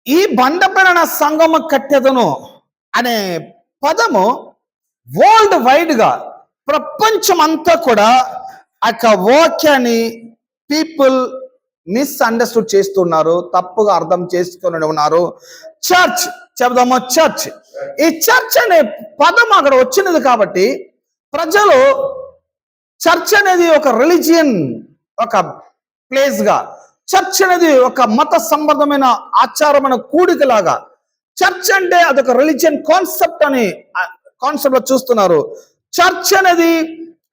ఈ బండపైన నా సంగమ కట్టెదను అనే పదము వరల్డ్ వైడ్ గా ప్రపంచం అంతా కూడా ఆ వాక్యాన్ని పీపుల్ మిస్అండర్స్టూడ్ చేస్తున్నారు, తప్పుగా అర్థం చేసుకుని ఉన్నారు. చర్చ్ చెబుదామా, చర్చ్. ఈ చర్చ్ అనే పదం అక్కడ వచ్చినది కాబట్టి ప్రజలు చర్చ్ అనేది ఒక రిలీజియన్, ఒక ప్లేస్ గా, చర్చ్ అనేది ఒక మత సంబంధమైన ఆచారమైన కూడికలాగా, చర్చ్ అంటే అదొక రిలీజియన్ కాన్సెప్ట్ అని కాన్సెప్ట్ లో చూస్తున్నారు. చర్చ్ అనేది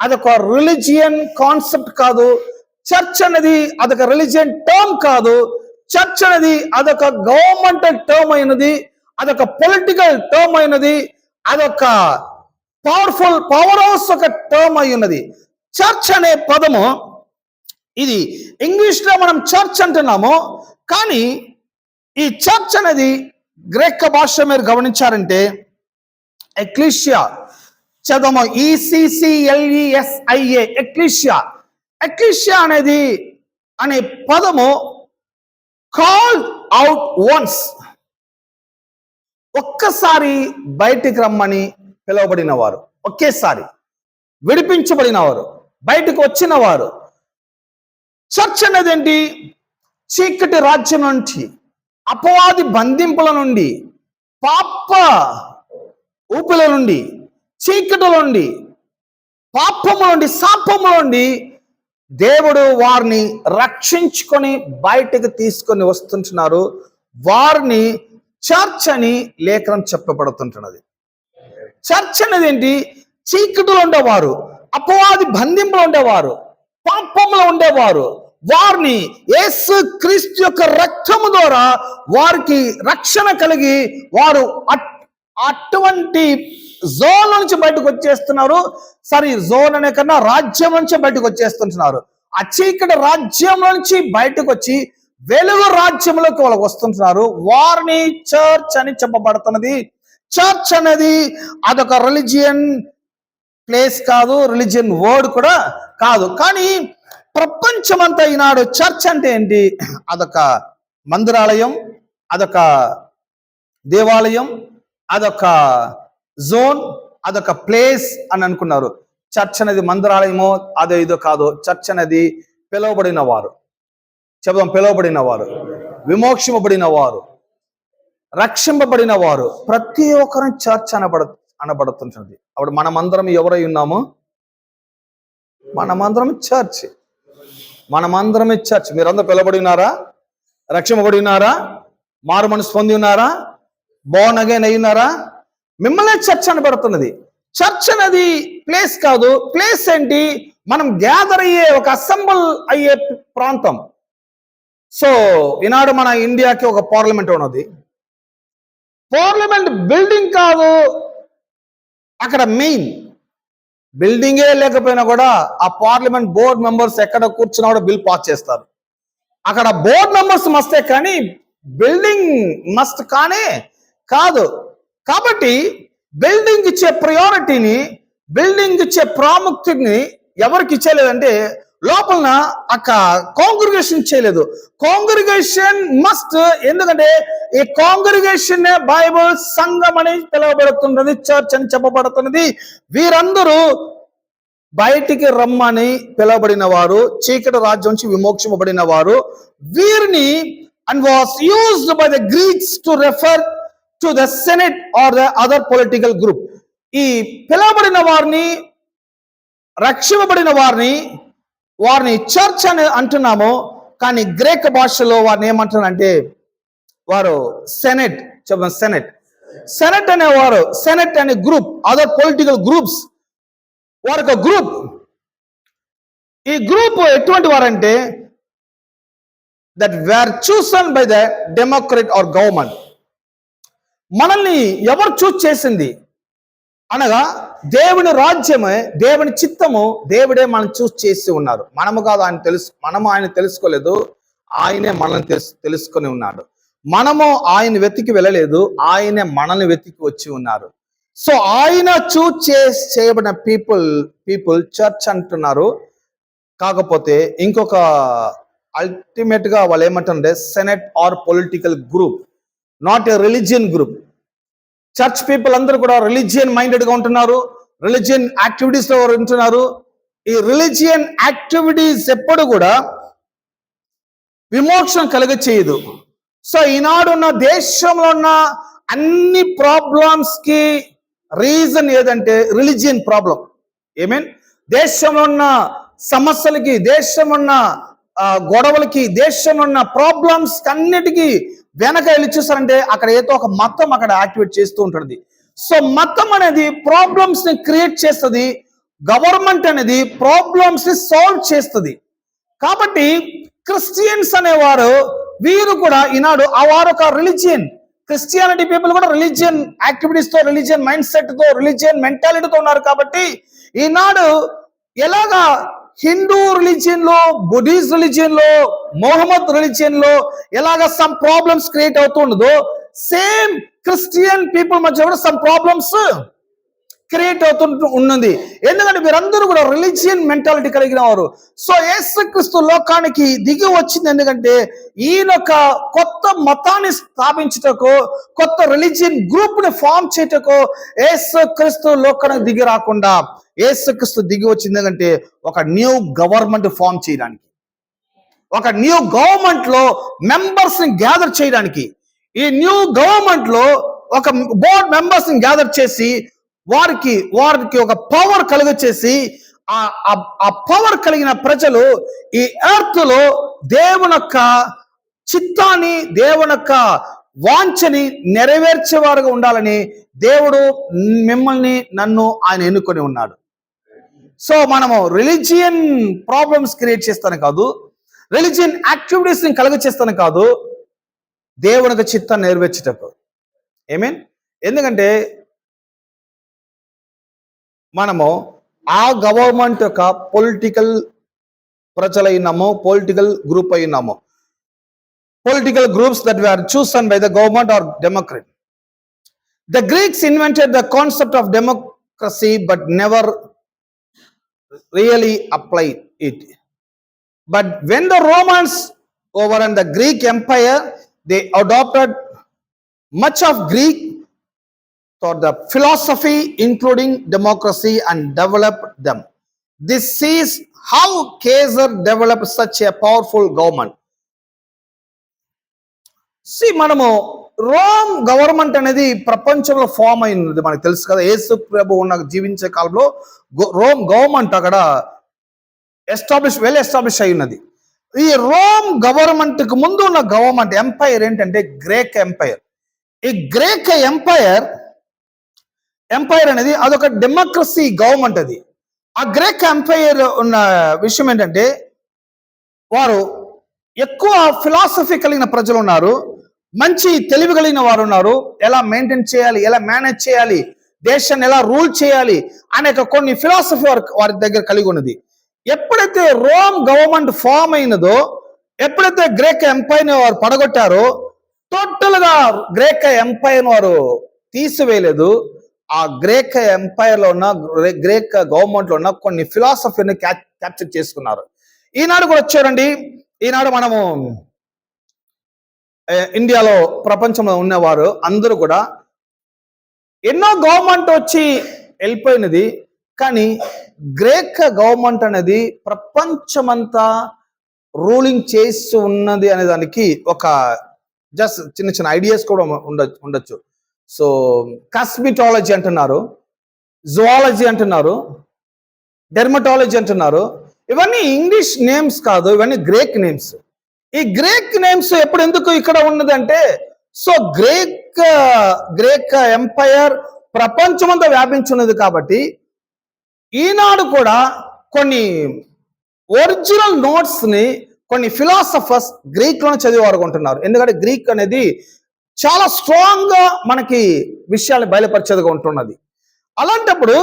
అదొక రిలీజియన్ కాన్సెప్ట్ కాదు. చర్చ్ అనేది అదొక రిలీజియన్ టర్మ్ కాదు. చర్చ్ అనేది అదొక గవర్నమెంటల్ టర్మ్ అయినది, అదొక పొలిటికల్ టర్మ్ అయినది, అదొక పవర్ హౌస్ ఒక టర్మ్ అయి ఉన్నది. చర్చ్ అనే పదము ఇది ఇంగ్లీష్ లో మనం చర్చ్ అంటున్నాము, కానీ ఈ చర్చ్ అనేది గ్రీక్ భాష మీరు గమనించారంటే ఎక్లీషియా. చదవము, ECCLESIA, ecclesia. ఎక్లీషియా అనేది అనే పదము కాల్డ్ అవుట్ వన్స్, ఒక్కసారి బయటికి రమ్మని పిలువబడిన వారు, ఒకేసారి విడిపించబడిన వారు, బయటకు వచ్చిన వారు. చర్చ్ అనేది ఏంటి? చీకటి రాజ్యం నుంచి, అపవాది బంధింపుల నుండి, పాప ఊపిల నుండి, చీకటి నుండి, పాపము నుండి, శాపము నుండి దేవుడు వారిని రక్షించుకొని బయటకు తీసుకొని వస్తుంటున్నారు. వారిని చర్చ్ అని లేఖనం చెప్పబడుతుంటున్నది. చర్చ్ అనేది ఏంటి? చీకటిలో ఉండేవారు, అపవాది బంధింపులో ఉండేవారు, పాపంలో ఉండేవారు, వారిని యేసు క్రీస్తు యొక్క రక్తము ద్వారా వారికి రక్షణ కలిగి వారు అటువంటి జోన్ నుంచి బయటకు వచ్చేస్తున్నారు. జోన్ అనే కన్నా రాజ్యం నుంచి బయటకు వచ్చేస్తుంటున్నారు. ఆ చీకటి రాజ్యం నుంచి బయటకు వచ్చి వెలుగు రాజ్యంలోకి వాళ్ళకి వస్తుంటున్నారు. వారిని చర్చ్ అని చెప్పబడుతున్నది. చర్చ్ అనేది అదొక రిలీజియన్ ప్లేస్ కాదు, రిలీజియన్ వర్డ్ కూడా కాదు. కానీ ప్రపంచమంతా ఈనాడు చర్చ్ అంటే ఏంటి? అదొక మందిరాలయం, అదొక దేవాలయం, అదొక జోన్, అదొక ప్లేస్ అని అనుకున్నారు. చర్చ్ అనేది మందిరాలయమో అదో ఇదో కాదు. చర్చ్ అనేది పిలువబడిన వారు, చెబుదాం, పిలువబడిన వారు, విమోక్షింపబడిన వారు, రక్షింపబడిన వారు, ప్రతి ఒక్కరు చర్చ్ అనబడుతుంటుంది. అప్పుడు మనమందరం ఎవరై ఉన్నాము? మనమందరం చర్చ్. మనమందరమే చర్చ్. మీరందరూ పిలువబడి ఉన్నారా? రక్షింపబడి ఉన్నారా? మారు మనసు పొంది ఉన్నారా? బోర్న్ అగైన్ అయి ఉన్నారా? మిమ్మల్ని చర్చ్ అనబడుతున్నది. చర్చ్ అనేది ప్లేస్ కాదు. ప్లేస్ ఏంటి? మనం గ్యాదర్ అయ్యే ఒక అసెంబుల్ అయ్యే ప్రాంతం. ఈనాడు మన ఇండియాకి ఒక పార్లమెంట్ ఉన్నది. పార్లమెంట్ బిల్డింగ్ కాదు, అక్కడ మెయిన్ బిల్డింగే లేకపోయినా కూడా ఆ పార్లమెంట్ బోర్డ్ మెంబర్స్ ఎక్కడ కూర్చున్నా కూడా బిల్ పాస్ చేస్తారు. అక్కడ బోర్డ్ మెంబర్స్ మస్తే కానీ బిల్డింగ్ మస్ట్ కానే కాదు. కాబట్టి బిల్డింగ్ ఇచ్చే ప్రయారిటీని, బిల్డింగ్ ఇచ్చే ప్రాముఖ్యతని ఎవరికి ఇచ్చేలేదంటే లోపల కాంగ్రిగేషన్ చేయలేదు. Congregation must. ఎందుకంటే ఈ కాంగ్రిగేషన్ బైబుల్ సంఘం అని పిలువబడుతున్నది, చర్చ్ అని చెప్పబడుతున్నది. వీరందరూ బయటికి రమ్మని పిలువబడిన వారు, చీకటి రాజ్యం నుంచి విమోక్షింపబడిన వారు. వీరిని and was used by the Greeks to refer to the senate or the other political group. ఈ పిలువబడిన వారిని, రక్షింపబడిన వారిని వారిని చర్చ్ అని అంటున్నాము, కానీ గ్రీక్ భాషలో వారిని ఏమంటున్నారంటే వారు సెనెట్. చెప్పండి, సెనెట్. సెనెట్ అనేవారు, సెనెట్ అనే గ్రూప్, అదర్ పొలిటికల్ గ్రూప్స్, వారి ఒక గ్రూప్. ఈ గ్రూప్ ఎటువంటి వారంటే that were chosen by the democrat or government. మనల్ని ఎవరు చూస్ చేసింది అనగా దేవుని రాజ్యమే, దేవుని చిత్తము, దేవుడే మనం చూస్ చేసి ఉన్నారు. మనము కాదు, మనము ఆయన తెలుసుకోలేదు, ఆయనే మనల్ని తెలుసుకొని ఉన్నాడు. మనము ఆయన వెతికి వెళ్ళలేదు, ఆయనే మనల్ని వెతికి వచ్చి ఉన్నారు. సో ఆయన చూస్ చేయబడిన పీపుల్ చర్చ్ అంటున్నారు. కాకపోతే ఇంకొక అల్టిమేట్ గా వాళ్ళు ఏమంటారంటే senate or political group, not a religion group. Church people అందరూ కూడా రిలీజియన్ మైండెడ్ గా ఉంటున్నారు, రిలీజియన్ యాక్టివిటీస్ లో ఉంటున్నారు. ఈ రిలీజియన్ యాక్టివిటీస్ ఎప్పుడు కూడా విమోచన కలుగ చేయదు. సో ఈనాడు ఉన్న దేశంలో ఉన్న అన్ని ప్రాబ్లమ్స్ కి రీజన్ ఏదంటే రిలీజియన్ ప్రాబ్లం. ఏమేన్ దేశంలో ఉన్న సమస్యలకి, దేశం ఉన్న గొడవలకి, దేశంలో ఉన్న ప్రాబ్లమ్స్ అన్నిటికీ వెనక వెళ్ళి చూసారంటే అక్కడ ఏదో ఒక మతం అక్కడ యాక్టివేట్ చేస్తూ ఉంటుంది. సో మతం అనేది ప్రాబ్లమ్స్ ని క్రియేట్ చేస్తుంది, గవర్నమెంట్ అనేది ప్రాబ్లమ్స్ ని సాల్వ్ చేస్తుంది. కాబట్టి క్రిస్టియన్స్ అనేవారు వీరు కూడా ఈనాడు వారు ఒక రిలీజియన్, క్రిస్టియానిటీ పీపుల్ కూడా రిలీజియన్ యాక్టివిటీస్ తో, రిలీజియన్ మైండ్ సెట్ తో, రిలీజియన్ మెంటాలిటీతో ఉన్నారు. కాబట్టి ఈనాడు ఎలాగా హిందూ రిలీజియన్ లో, బుద్ధిస్ట్ రిలీజియన్ లో, మొహమ్మద్ రిలీజియన్ లో ఎలాగా సమ్ ప్రాబ్లమ్స్ క్రియేట్ అవుతుండదో, సేమ్ క్రిస్టియన్ పీపుల్ మధ్య కూడా సమ్ ప్రాబ్లమ్స్ క్రియేట్ అవుతూ ఉన్నది. ఎందుకంటే మీరందరూ కూడా రిలీజియన్ మెంటాలిటీ కలిగిన వారు. సో యేసుక్రీస్తు లోకానికి దిగి వచ్చింది ఎందుకంటే ఈయనొక కొత్త మతాన్ని స్థాపించుటకు, కొత్త రిలీజియన్ గ్రూప్ ని ఫామ్ చేయటకు యేసుక్రీస్తు లోకానికి దిగి రాకుండా యేసుక్రీస్తు దిగి వచ్చింది ఎందుకంటే ఒక న్యూ గవర్నమెంట్ ఫామ్ చేయడానికి, ఒక న్యూ గవర్నమెంట్ లో మెంబర్స్ ని గ్యాదర్ చేయడానికి. ఈ న్యూ గవర్నమెంట్ లో ఒక బోర్డ్ మెంబర్స్ ని గ్యాదర్ చేసి వారికి ఒక పవర్ కలుగచేసి ఆ పవర్ కలిగిన ప్రజలు ఈ ఎర్త్ లో దేవుని యొక్క చిత్తాన్ని, దేవుని యొక్క వాంఛని నెరవేర్చేవారుగా ఉండాలని దేవుడు మిమ్మల్ని, నన్ను ఆయన ఎన్నుకొని ఉన్నాడు. సో మనము రిలీజియన్ ప్రాబ్లమ్స్ క్రియేట్ చేస్తాను కాదు, రిలీజియన్ యాక్టివిటీస్ ని కలుగ చేస్తాను కాదు, దేవునికి చిత్తాన్ని నెరవేర్చేటప్పుడు. ఏమేన్? ఎందుకంటే మనము ఆ గవర్నమెంట్ యొక్క పొలిటికల్ ప్రజలైనాము, పొలిటికల్ గ్రూప్ అయినాము. Political groups that were chosen by the government or democrat. The Greeks invented the concept of democracy but never really applied it. But when the Romans overran the Greek empire, they adopted much of Greek thought, the philosophy including democracy, and developed them. This is how Caesar developed such a powerful government. మనము రోమ్ గవర్నమెంట్ అనేది ప్రపంచంలో ఫామ్ అయినది మనకు తెలుసు కదా. యేసు ప్రభు ఉన్న జీవించే కాలంలో రోమ్ గవర్నమెంట్ అక్కడ వెల్ ఎస్టాబ్లిష్ అయి ఉన్నది. ఈ రోమ్ గవర్నమెంట్ కు ముందు ఉన్న గవర్నమెంట్ ఎంపైర్ ఏంటంటే గ్రీక్ ఎంపైర్. ఈ గ్రీక్ ఎంపైర్ అనేది అదొక డెమోక్రసీ గవర్నమెంట్. అది ఆ గ్రీక్ ఎంపైర్ ఉన్న విషయం ఏంటంటే వారు ఎక్కువ ఫిలాసఫీ కలిగిన ప్రజలు ఉన్నారు, మంచి తెలివి కలిగిన వారు ఉన్నారు. ఎలా మెయింటైన్ చేయాలి, ఎలా మేనేజ్ చేయాలి, దేశాన్ని ఎలా రూల్ చేయాలి అనేక కొన్ని ఫిలాసఫీ వారి దగ్గర కలిగి ఉన్నది. ఎప్పుడైతే రోమ్ గవర్నమెంట్ ఫామ్ అయినదో, ఎప్పుడైతే గ్రీక్ ఎంపైర్ వారు పడగొట్టారో, టోటల్ గా గ్రీక్ ఎంపైర్ వారు తీసివేయలేదు. ఆ గ్రీక్ ఎంపైర్ లో ఉన్న, గ్రీక్ గవర్నమెంట్ లో ఉన్న కొన్ని ఫిలాసఫీని క్యాప్చర్ చేసుకున్నారు. ఈనాడు కూడా వచ్చారండి. ఈనాడు మనము ఇండియాలో, ప్రపంచంలో ఉన్నవారు అందరూ కూడా ఎన్నో గవర్నమెంట్ వచ్చి వెళ్ళిపోయినది, కానీ గ్రీక్ గవర్నమెంట్ అనేది ప్రపంచమంతా రూలింగ్ చేస్తూ ఉన్నది అనే దానికి ఒక జస్ట్ చిన్న చిన్న ఐడియాస్ కూడా ఉండొచ్చు. సో కాస్మిటాలజీ అంటున్నారు, జువాలజీ అంటున్నారు, డెర్మటాలజీ అంటున్నారు, ఇవన్నీ ఇంగ్లీష్ నేమ్స్ కాదు, ఇవన్నీ గ్రీక్ నేమ్స్. ఈ గ్రీక్ నేమ్స్ ఎప్పుడు ఎందుకు ఇక్కడ ఉన్నదంటే, సో గ్రీక్ ఎంపైర్ ప్రపంచమంతా వ్యాపించున్నది కాబట్టి ఈనాడు కూడా కొన్ని ఒరిజినల్ నోట్స్ ని కొన్ని ఫిలాసఫర్స్ గ్రీక్ లోనే చదివేవారు ఉంటున్నారు. ఎందుకంటే గ్రీక్ అనేది చాలా స్ట్రాంగ్ గా మనకి విషయాలు బయలుపరిచేదిగా ఉంటున్నది. అలాంటప్పుడు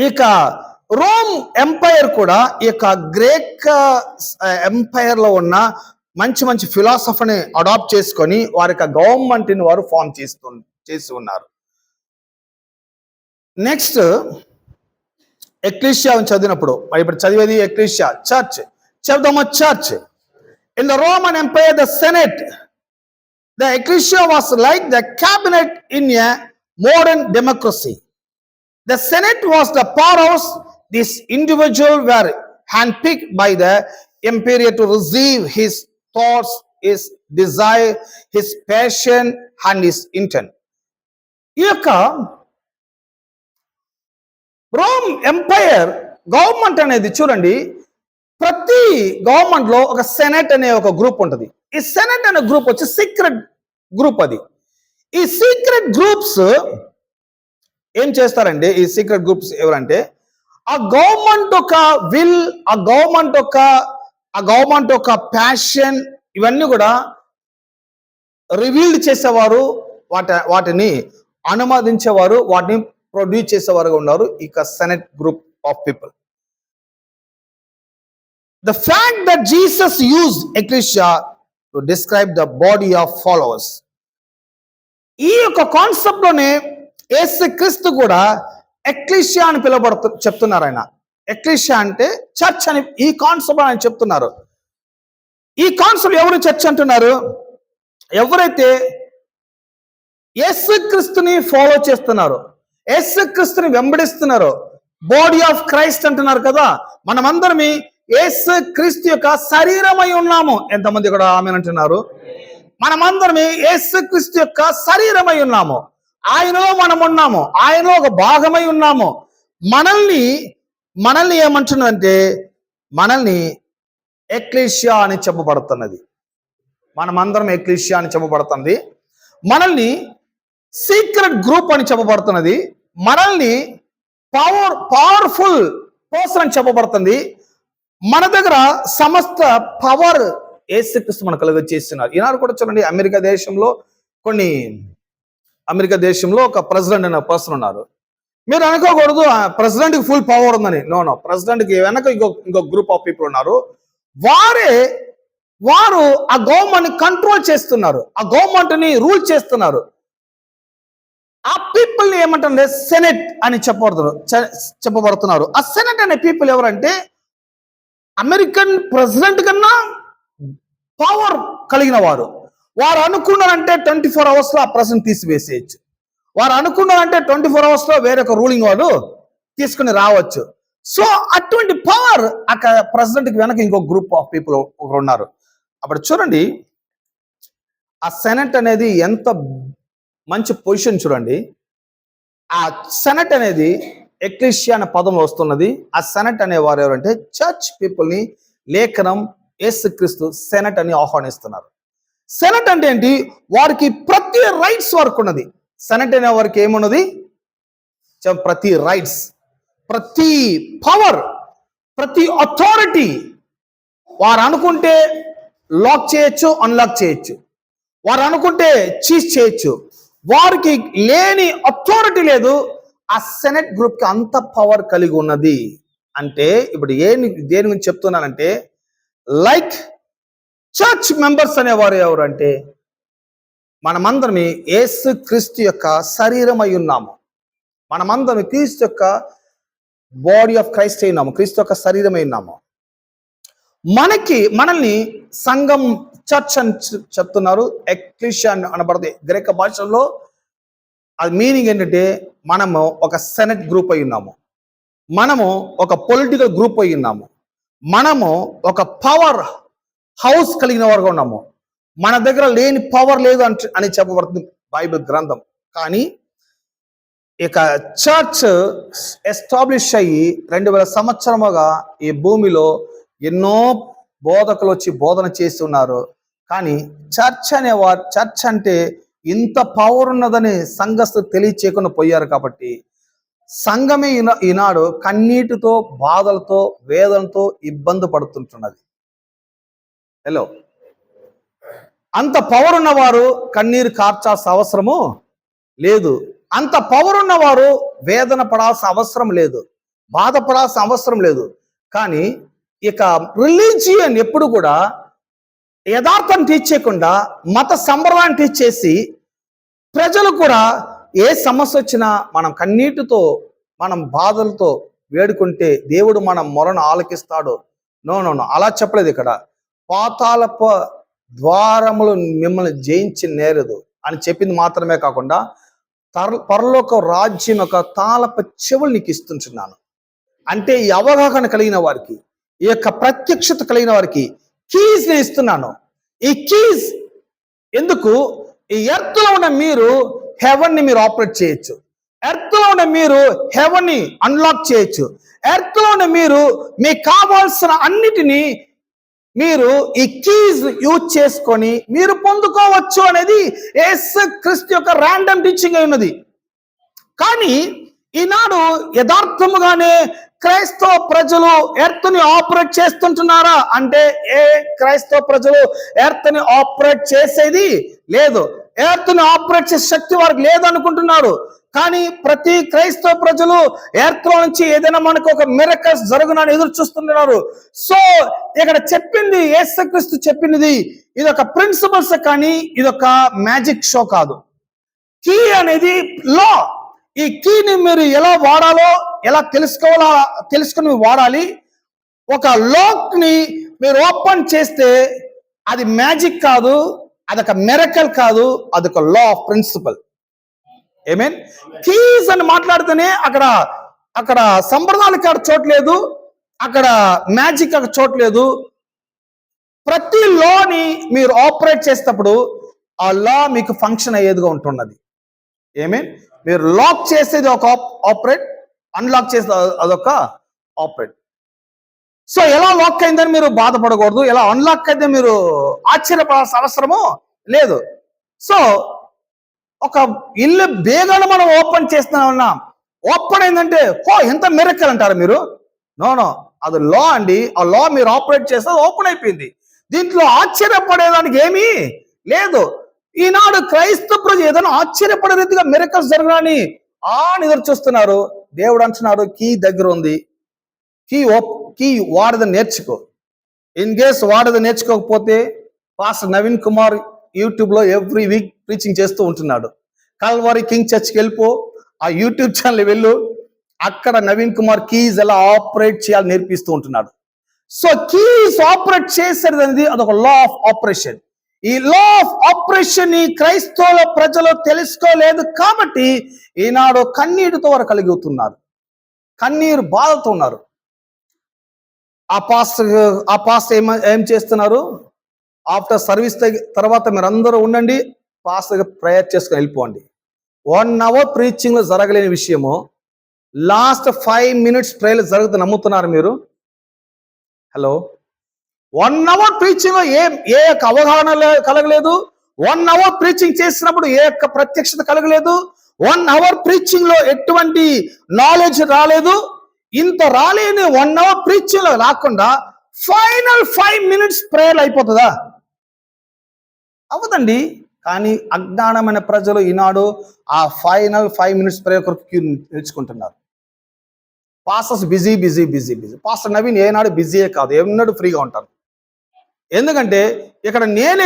ఇక రోమ్ ఎంపైర్ కూడా ఈ యొక్క గ్రీక్ ఎంపైర్ లో ఉన్న మంచి మంచి ఫిలాసఫీని అడాప్ట్ చేసుకొని వారి యొక్క గవర్నమెంట్ ని వారు ఫామ్ చేసి ఉన్నారు. నెక్స్ట్ ఎక్లీషియా చదివినప్పుడు, ఇప్పుడు చదివేది ఎక్లీషియా చర్చ్, చెప్దామా church. In the Roman Empire the senate, the ecclesia was like the cabinet in a modern democracy. The senate was the powerhouse. These individuals were handpicked by the emperor to receive his thoughts, his desire, his passion and his intent. ఈ యొక్క రోమ్ ఎంపైర్ గవర్నమెంట్ అనేది చూడండి, ప్రతి గవర్నమెంట్ లో ఒక సెనెట్ అనే ఒక గ్రూప్ ఉంటుంది. ఈ సెనెట్ అనే గ్రూప్ వచ్చి సీక్రెట్ గ్రూప్. అది ఈ సీక్రెట్ గ్రూప్స్ ఏం చేస్తారంటే, ఈ సీక్రెట్ గ్రూప్స్ ఎవరంటే ఆ గవర్నమెంట్ ఒక విల్, ఆ గవర్నమెంట్ ఒక ప్యాషన్, ఇవన్నీ కూడా రివీల్డ్ చేసేవారు, వాటిని అనుమతించేవారు, వాటిని ప్రొడ్యూస్ చేసేవారుగా ఉన్నారు ఇక senate group of people. The fact that Jesus used ecclesia to describe the body of followers. ఈ యొక్క కాన్సెప్ట్ లోనే యేసుక్రీస్తు కూడా ఎక్లీషియా అని చెప్తున్నారు. ఆయన ఎక్లీషియా అంటే చర్చ్ అని ఈ కాన్సెప్ట్ ఆయన చెప్తున్నారు. ఈ కాన్సెప్ట్ ఎవరు చర్చ్ అంటున్నారు? ఎవరైతే యేసుక్రీస్తుని ఫాలో చేస్తున్నారు, యేసుక్రీస్తుని వెంబడిస్తున్నారు, బాడీ ఆఫ్ క్రైస్ట్ అంటున్నారు కదా. మనమందరమే యేసుక్రీస్తు యొక్క శరీరమై ఉన్నాము. ఎంతమంది ఇక్కడ ఆమేన్ అంటున్నారు? మనమందరమే యేసుక్రీస్తు యొక్క శరీరమై ఉన్నాము. ఆయనలో మనం ఉన్నాము, ఆయనలో ఒక భాగమై ఉన్నాము. మనల్ని ఏమంటున్నదంటే, మనల్ని ఎక్లీషియా అని చెప్పబడుతున్నది. మనమందరం ఎక్లీషియా అని చెప్పబడుతుంది. మనల్ని సీక్రెట్ గ్రూప్ అని చెప్పబడుతున్నది. మనల్ని పవర్ఫుల్ పర్సన్ అని చెప్పబడుతుంది. మన దగ్గర సమస్త పవర్ యేసుక్రీస్తు మనకు కలుగజేస్తున్నారు. ఈనాడు కూడా చూడండి, అమెరికా దేశంలో ఒక ప్రెసిడెంట్ అనే పర్సన్ ఉన్నారు. మీరు అనుకోకూడదు ప్రెసిడెంట్కి ఫుల్ పవర్ ఉందని. నో, ప్రెసిడెంట్కి వెనక ఇంకో గ్రూప్ ఆఫ్ పీపుల్ ఉన్నారు. వారు ఆ గవర్నమెంట్ ని కంట్రోల్ చేస్తున్నారు, ఆ గవర్నమెంట్ ని రూల్ చేస్తున్నారు. ఆ పీపుల్ ని ఏమంటారు? సెనెట్ అని చెప్పబడుతున్నారు. ఆ సెనెట్ అనే పీపుల్ ఎవరంటే అమెరికన్ ప్రెసిడెంట్ కన్నా పవర్ కలిగిన వారు. వారు అనుకున్నారంటే 24 hours లో ఆ ప్రెసిడెంట్ తీసివేసేయచ్చు. వారు అనుకున్నారంటే 24 hours లో వేరొక రూలింగ్ వాడు తీసుకుని రావచ్చు. సో అటువంటి పవర్ అక్కడ ప్రెసిడెంట్ కి వెనక ఇంకో గ్రూప్ ఆఫ్ పీపుల్ ఒకరు ఉన్నారు. అప్పుడు చూడండి, ఆ సెనెట్ అనేది ఎంత మంచి పొజిషన్ చూడండి. ఆ సెనెట్ అనేది ఎక్లీషియా అనే పదం వస్తున్నది. ఆ సెనెట్ అనే వారు ఎవరంటే చర్చ్ పీపుల్ ని లేఖనం యేసుక్రీస్తు సెనెట్ అని ఆహ్వానిస్తున్నారు. సెనెట్ అంటే ఏంటి? వారికి ప్రతి రైట్స్ వరకు ఉన్నది. సెనెట్ అనే వారికి ఏమున్నది? ప్రతి రైట్స్, ప్రతి పవర్, ప్రతి అథారిటీ. వారు అనుకుంటే లాక్ చేయొచ్చు, అన్లాక్ చేయొచ్చు. వారు అనుకుంటే చీజ్ చేయొచ్చు. వారికి లేని అథారిటీ లేదు. ఆ సెనెట్ గ్రూప్ కి అంత పవర్ కలిగి ఉన్నది. అంటే ఇప్పుడు దేని గురించి చెప్తున్నానంటే, లైక్ చర్చ్ మెంబర్స్ అనేవారు ఎవరంటే మనమందరం యేసుక్రీస్తు యొక్క శరీరం అయి ఉన్నాము. మనమందరం క్రీస్తు యొక్క బాడీ ఆఫ్ క్రైస్ట్ అయి ఉన్నాము, క్రీస్తు యొక్క శరీరం అయి ఉన్నాము. మనల్ని సంఘం చర్చ్ అని చెప్తున్నారు. ఎక్లీషియా అనబడుతుంది గ్రీక్ భాషలో. అది మీనింగ్ ఏంటంటే, మనము ఒక సెనెట్ గ్రూప్ అయి ఉన్నాము, మనము ఒక పొలిటికల్ గ్రూప్ అయి ఉన్నాము, మనము ఒక పవర్ హౌస్ కలిగిన వారుగా ఉన్నాము. మన దగ్గర లేని పవర్ లేదు అని చెప్పబడుతుంది బైబిల్ గ్రంథం. కానీ ఇక చర్చ్ ఎస్టాబ్లిష్ అయ్యి 2000 సంవత్సరముగా ఈ భూమిలో ఎన్నో బోధకులు వచ్చి బోధన చేసి ఉన్నారు. కానీ చర్చ్ అంటే ఇంత పవర్ ఉన్నదని సంఘస్థులు తెలియచేయకుండా పోయారు. కాబట్టి సంఘమే ఈనాడు కన్నీటితో, బాధలతో, వేదనతో ఇబ్బంది పడుతుంటున్నది. హలో, అంత పవర్ ఉన్నవారు కన్నీరు కార్చాల్సిన అవసరము లేదు. అంత పవర్ ఉన్నవారు వేదన పడాల్సిన అవసరం లేదు, బాధపడాల్సిన అవసరం లేదు. కానీ ఇక రిలీజియన్ ఎప్పుడు కూడా యథార్థం టీచ్ చేయకుండా మత సంప్రదాయం టీచ్ చేసి ప్రజలు కూడా ఏ సమస్య వచ్చినా మనం కన్నీటితో, మనం బాధలతో వేడుకుంటే దేవుడు మన మొరను ఆలకిస్తాడు. నో, అలా చెప్పలేదు. ఇక్కడ పాతాళపు ద్వారములు మిమ్మల్ని జయించి నేరదు అని చెప్పింది మాత్రమే కాకుండా పరలోక రాజ్యం యొక్క తాళపు చెవులు నీకు ఇస్తుంటున్నాను అంటే ఈ అవగాహన కలిగిన వారికి, ఈ యొక్క ప్రత్యక్షత కలిగిన వారికి కీస్ ని ఇస్తున్నాను. ఈ కీస్ ఎందుకు? ఈ ఎర్త్ లో ఉన్న మీరు హెవెన్ ని మీరు ఆపరేట్ చేయొచ్చు. ఎర్త్ లో ఉన్న మీరు హెవెన్ ని అన్లాక్ చేయొచ్చు. ఎర్త్ లో ఉన్న మీరు మీకు కావాల్సిన అన్నిటినీ మీరు ఈ కీస్ యూజ్ చేసుకొని మీరు పొందుకోవచ్చు అనేది యేసు క్రీస్తు యొక్క ర్యాండమ్ టీచింగ్ అయి ఉన్నది. కానీ ఈనాడు యథార్థముగానే క్రైస్తవ ప్రజలు ఎర్త్ ని ఆపరేట్ చేస్తుంటున్నారా అంటే క్రైస్తవ ప్రజలు ఎర్త్ ని ఆపరేట్ చేసేది లేదు. ఎర్త్ ని ఆపరేట్ చేసే శక్తి వారికి లేదు అనుకుంటున్నారు. కానీ ప్రతి క్రైస్తవ ప్రజలు ఎర్త్ లో నుంచి ఏదైనా మనకు ఒక మిరకల్స్ జరుగునని ఎదురు చూస్తున్నారు. సో ఇక్కడ చెప్పింది యేసుక్రీస్తు చెప్పినది ఇది ఒక ప్రిన్సిపల్స్, కానీ ఇది ఒక మ్యాజిక్ షో కాదు. కీ అనేది లా. ఈ కీని మీరు ఎలా వాడాలో, ఎలా తెలుసుకుని వాడాలి. ఒక లాక్ ని మీరు ఓపెన్ చేస్తే అది మ్యాజిక్ కాదు, అదొక మిరకల్ కాదు, అదొక లా ఆఫ్ ప్రిన్సిపల్. ఏమేన్ కీస్ అని మాట్లాడితేనే అక్కడ సంప్రదాయాలకు అక్కడ చోట్లేదు, అక్కడ మ్యాజిక్ అక్కడ చోట్లేదు. ప్రతి లాని మీరు ఆపరేట్ చేసేటప్పుడు ఆ లా మీకు ఫంక్షన్ అయ్యేదిగా ఉంటున్నది. ఏమేన్ మీరు లాక్ చేసేది ఒక ఆపరేట్, అన్లాక్ చేసేది అదొక ఆపరేట్. సో ఎలా లాక్ అయిందని మీరు బాధపడకూడదు, ఎలా అన్లాక్ అయితే మీరు ఆశ్చర్యపడాల్సిన అవసరము లేదు. సో ఒక ఇల్లు బేగాన మనం ఓపెన్ చేస్తున్నామన్నా, ఓపెన్ అయిందంటే ఎంత మిరకల్ అంటారు మీరు? నో, అది లా అండి. ఆ లా మీరు ఆపరేట్ చేస్తే ఓపెన్ అయిపోయింది. దీంట్లో ఆశ్చర్యపడేదానికి ఏమీ లేదు. ఈనాడు క్రైస్తవ ప్రజలు ఏదైనా ఆశ్చర్యపడే రీతిగా మిరకల్స్ జరగాలని ఎదురు చూస్తున్నారు. దేవుడు అంటున్నాడు కీ దగ్గర ఉంది, కీ వాడదని నేర్చుకో. ఇన్ కేస్ వాడది నేర్చుకోకపోతే పాస్టర్ నవీన్ కుమార్ యూట్యూబ్ లో ఎవ్రీ వీక్ ప్రీచింగ్ చేస్తూ ఉంటున్నాడు. కల్వరి కింగ్ చర్చ్కి వెళ్ళిపో, ఆ యూట్యూబ్ ఛానల్ వెళ్ళు, అక్కడ నవీన్ కుమార్ కీస్ ఎలా ఆపరేట్ చేయాలి నేర్పిస్తూ ఉంటున్నాడు. సో కీస్ ఆపరేట్ చేసేది అనేది అదొక లా ఆఫ్ ఆపరేషన్. ఈ లా ఆఫ్ ఆపరేషన్ ని క్రైస్తవ ప్రజలు తెలుసుకోలేదు కాబట్టి ఈనాడు కన్నీటితో వారు కలిగితున్నారు, కన్నీరు బాధతో ఉన్నారు. ఆ పాస్టర్ ఏం చేస్తున్నారు? ఆఫ్టర్ సర్వీస్ తర్వాత మీరు అందరూ ఉండండి, పాస్టర్ ప్రేయర్ చేసుకుని వెళ్ళిపోండి. 1 hour ప్రీచింగ్ లో జరగలేని విషయము లాస్ట్ 5 minutes ప్రేయర్ జరుగుతుంది. నమ్ముతున్నారు మీరు? హలో, 1 hour ప్రీచింగ్ లో ఏ యొక్క అవగాహన కలగలేదు. 1 hour ప్రీచింగ్ చేసినప్పుడు ఏ యొక్క ప్రత్యక్షత కలగలేదు. 1 hour ప్రీచింగ్ లో ఎటువంటి నాలెడ్జ్ రాలేదు. ఇంత రాలేని 1 hour ప్రీచింగ్ లో రాకుండా ఫైనల్ 5 minutes ప్రేయర్ అయిపోతుందా? అవ్వదండి. కానీ అజ్ఞానమైన ప్రజలు ఈనాడు ఆ ఫైనల్ 5 minutes ప్రేయర్ కొరకు నేర్చుకుంటున్నారు. Pastors busy. పాస్టర్ నవీన్ ఏనాడు బిజీయే కాదు, ఏనాడు ఫ్రీగా ఉంటాను. ఎందుకంటే నేను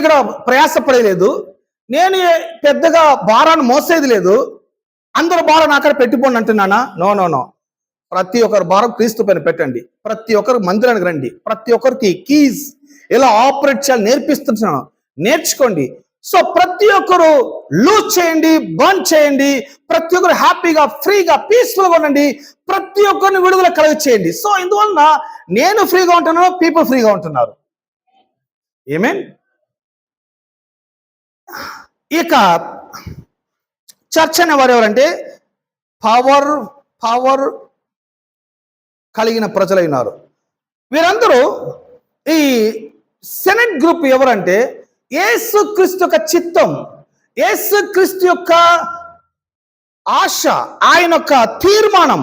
ఇక్కడ ప్రయాసపడలేదు, నేను పెద్దగా భారాన్ని మోసేది లేదు. అందరూ భారాన్ని అక్కడ పెట్టిపోండి అంటున్నానా? నో. ప్రతి ఒక్కరు భారం క్రీస్తు పైన పెట్టండి. ప్రతి ఒక్కరు మందిరానికి రండి. ప్రతి ఒక్కరికి కీస్ ఎలా ఆపరేట్ చేయాలి నేర్పిస్తున్నాను, నేర్చుకోండి. సో ప్రతి ఒక్కరు లూజ్ చేయండి, బర్న్ చేయండి. ప్రతి ఒక్కరు హ్యాపీగా, ఫ్రీగా, పీస్ఫుల్గా ఉండండి. ప్రతి ఒక్కరిని విడుదల కలుగ చేయండి. సో ఇందువలన నేను ఫ్రీగా ఉంటున్నాను, పీపుల్ ఫ్రీగా ఉంటున్నారు. ఏమేన్ ఇక చర్చ్ అనేవారు ఎవరంటే పవర్ కలిగిన ప్రజలైనారు. వీరందరూ ఈ సెనెట్ గ్రూప్ ఎవరంటే యేసుక్రీస్తు యొక్క చిత్తం, యేసుక్రీస్తు యొక్క ఆశ, ఆయన యొక్క తీర్మానం,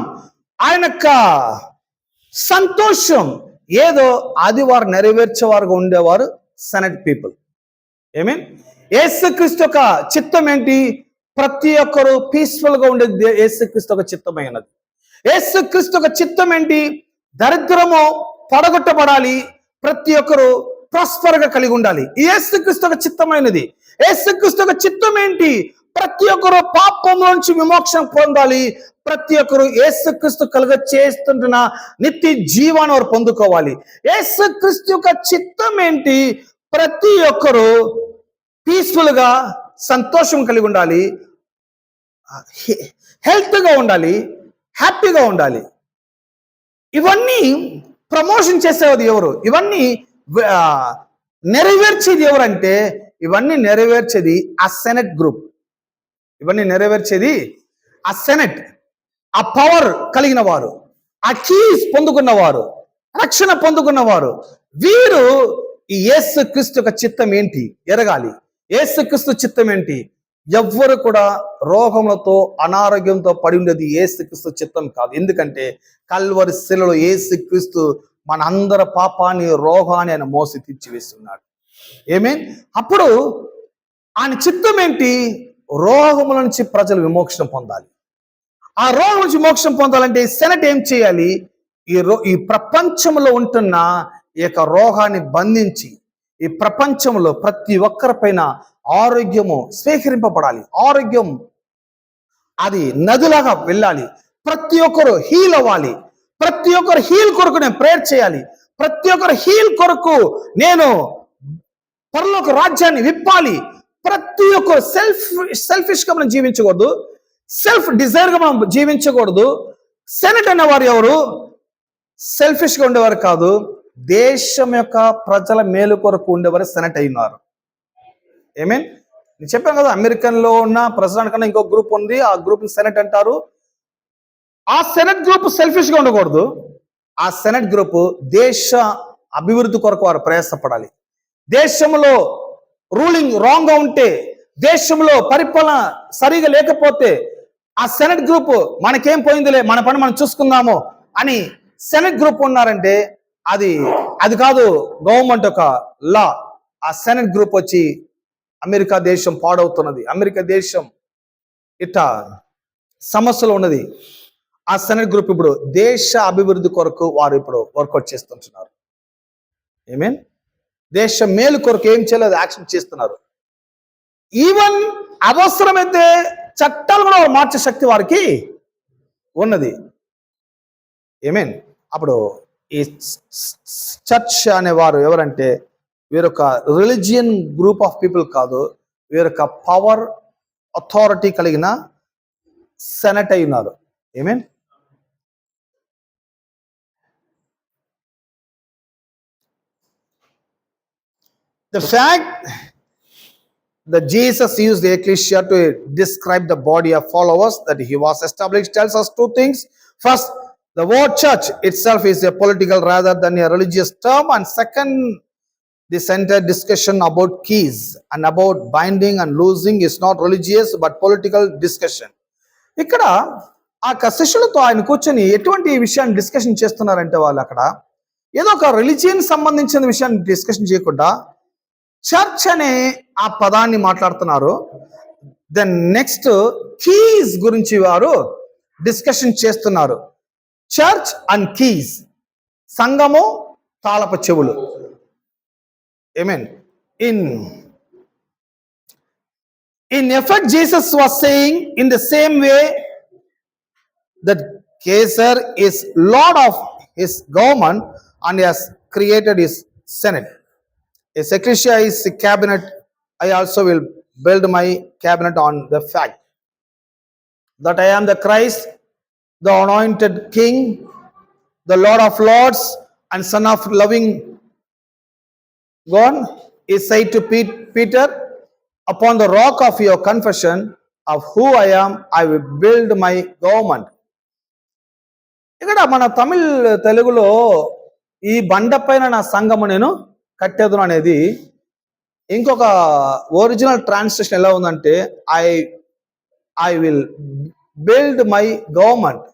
ఆయన యొక్క సంతోషం ఏదో అది వారు నెరవేర్చేవారుగా ఉండేవారు సెనెట్ పీపుల్. మీన్ యేసుక్రీస్తు యొక్క చిత్తం ఏంటి? ప్రతి ఒక్కరు పీస్ఫుల్ గా ఉండేది యేసుక్రీస్తు యొక్క చిత్తమైనది. యేసుక్రీస్తు యొక్క చిత్తం ఏంటి? దరిద్రము పడగొట్టబడాలి, ప్రతి ఒక్కరు ప్రాస్పర్ గా కలిగి ఉండాలి. యేసుక్రీస్తు యొక్క చిత్తమైనది. యేసుక్రీస్తు యొక్క చిత్తం ఏంటి? ప్రతి ఒక్కరు పాపం నుంచి విమోక్షణ పొందాలి, ప్రతి ఒక్కరు యేసుక్రీస్తు కలుగ చేస్తుంటున్న నిత్య జీవాన్ని వారు పొందుకోవాలి. యేసుక్రీస్తు యొక్క చిత్తం ఏంటి? ప్రతి ఒక్కరు పీస్ఫుల్ గా సంతోషం కలిగి ఉండాలి, హెల్త్ గా ఉండాలి, హ్యాపీగా ఉండాలి. ఇవన్నీ ప్రమోషన్ చేసేది ఎవరు? ఇవన్నీ నెరవేర్చేది ఎవరంటే ఇవన్నీ నెరవేర్చేది ఆ సెనెట్ గ్రూప్. ఇవన్నీ నెరవేర్చేది ఆ సెనెట్, ఆ పవర్ కలిగిన వారు, ఆ కీస్ పొందుకున్నవారు, రక్షణ పొందుకున్నవారు. వీరు ఈ యేసుక్రీస్తు యొక్క చిత్తం ఏంటి ఎరగాలి. యేసుక్రీస్తు చిత్తం ఏంటి? ఎవ్వరు కూడా రోగములతో అనారోగ్యంతో పడి ఉండేది యేసుక్రీస్తు చిత్తం కాదు. ఎందుకంటే కల్వరి శిలలో యేసుక్రీస్తు మన అందరి పాపాన్ని, రోగాన్ని ఆయన మోసి తీర్చివేస్తున్నాడు. అప్పుడు ఆయన చిత్తం ఏంటి? రోగముల నుంచి ప్రజలు విమోక్షణ పొందాలి. ఆ రోగం నుంచి మోక్షం పొందాలంటే సెనెట్ ఏం చేయాలి? ఈ ప్రపంచంలో ఉంటున్న ఈ యొక్క రోగాన్ని బంధించి ఈ ప్రపంచంలో ప్రతి ఒక్కరిపైన ఆరోగ్యము స్వీకరింపబడాలి. ఆరోగ్యం అది నదిలాగా వెళ్ళాలి. ప్రతి ఒక్కరు హీల్ అవ్వాలి. ప్రతి ఒక్కరు హీల్ కొరకు నేను ప్రేయర్ చేయాలి. ప్రతి ఒక్కరు హీల్ కొరకు నేను పరలోక రాజ్యాన్ని విప్పాలి. ప్రతి ఒక్కరు సెల్ఫిష్ గా మనం జీవించకూడదు, సెల్ఫ్ డిజైర్ గా మనం జీవించకూడదు. సెనెట్ అనేవారు ఎవరు? సెల్ఫిష్ గా ఉండేవారు కాదు, దేశం యొక్క ప్రజల మేలు కొరకు ఉండేవారు సెనెట్ అయినారు. నేను చెప్పాను కదా, అమెరికన్ లో ఉన్న ప్రెసిడెంట్ కన్నా ఇంకో గ్రూప్ ఉంది, ఆ గ్రూప్ సెనెట్ అంటారు. ఆ సెనెట్ గ్రూప్ సెల్ఫిష్ గా ఉండకూడదు. ఆ సెనెట్ గ్రూప్ దేశ అభివృద్ధి కొరకు వారు ప్రయాసపడాలి. దేశంలో రూలింగ్ రాంగ్ గా ఉంటే, దేశంలో పరిపాలన సరిగా లేకపోతే ఆ సెనెట్ గ్రూప్ మనకేం పోయిందిలే, మన పని మనం చూసుకుందాము అని సెనెట్ గ్రూప్ ఉన్నారంటే అది కాదు గవర్నమెంట్ ఒక లా. ఆ సెనెట్ గ్రూప్ వచ్చి అమెరికా దేశం పాడవుతున్నది, అమెరికా దేశం ఇట్లా సమస్యలు ఉన్నది. ఆ సెనెట్ గ్రూప్ ఇప్పుడు దేశ అభివృద్ధి కొరకు వారు ఇప్పుడు వర్కౌట్ చేస్తుంటున్నారు. దేశ మేలు కొరకు ఏం చేయలేదు, యాక్షన్ చేస్తున్నారు. ఈవెన్ అవసరమైతే చట్టాలు కూడా మార్చే శక్తి వారికి ఉన్నది. అప్పుడు ఈ చర్చ్ అనేవారు ఎవరంటే వీరొక రిలీజియన్ గ్రూప్ ఆఫ్ పీపుల్ కాదు, వీరొక పవర్ అథారిటీ కలిగిన సెనెట్ అయి ఉన్నారు. The fact that Jesus used the ecclesia to describe the body of followers that he was established tells us two things. First, the word church itself is a political rather than a religious term, and second, this entire discussion about keys and about binding and losing is not religious but political discussion. ఇక్కడ ఆ శిష్యులతో ఆయన కూర్చొని ఎటువంటి విషయాన్ని డిస్కషన్ చేస్తున్నారంటే వాళ్ళు అక్కడ ఏదో ఒక రిలీజియన్ సంబంధించిన విషయాన్ని డిస్కషన్ చేయకుండా చర్చ్ అనే ఆ పదాన్ని మాట్లాడుతున్నారు. దెన్ నెక్స్ట్ కీస్ గురించి వారు డిస్కషన్ చేస్తున్నారు. చర్చ్ అండ్ కీస్, సంఘము తాళపు చెవులు. In effect, Jesus was saying in the same way that Caesar is Lord of his government and has created his Senate. His ecclesia is a cabinet. I also will build my cabinet on the fact that I am the Christ, the anointed King, the Lord of Lords and Son of loving God. He said to Peter, upon the rock of your confession of who I am, I will build my government. ఇక్కడ మన తెలుగులో ఈ బండపైన నా సంఘము నేను కట్టేదును అనేది ఇంకొక ఒరిజినల్ ట్రాన్స్లేషన్ ఎలా ఉందంటే I will build my government.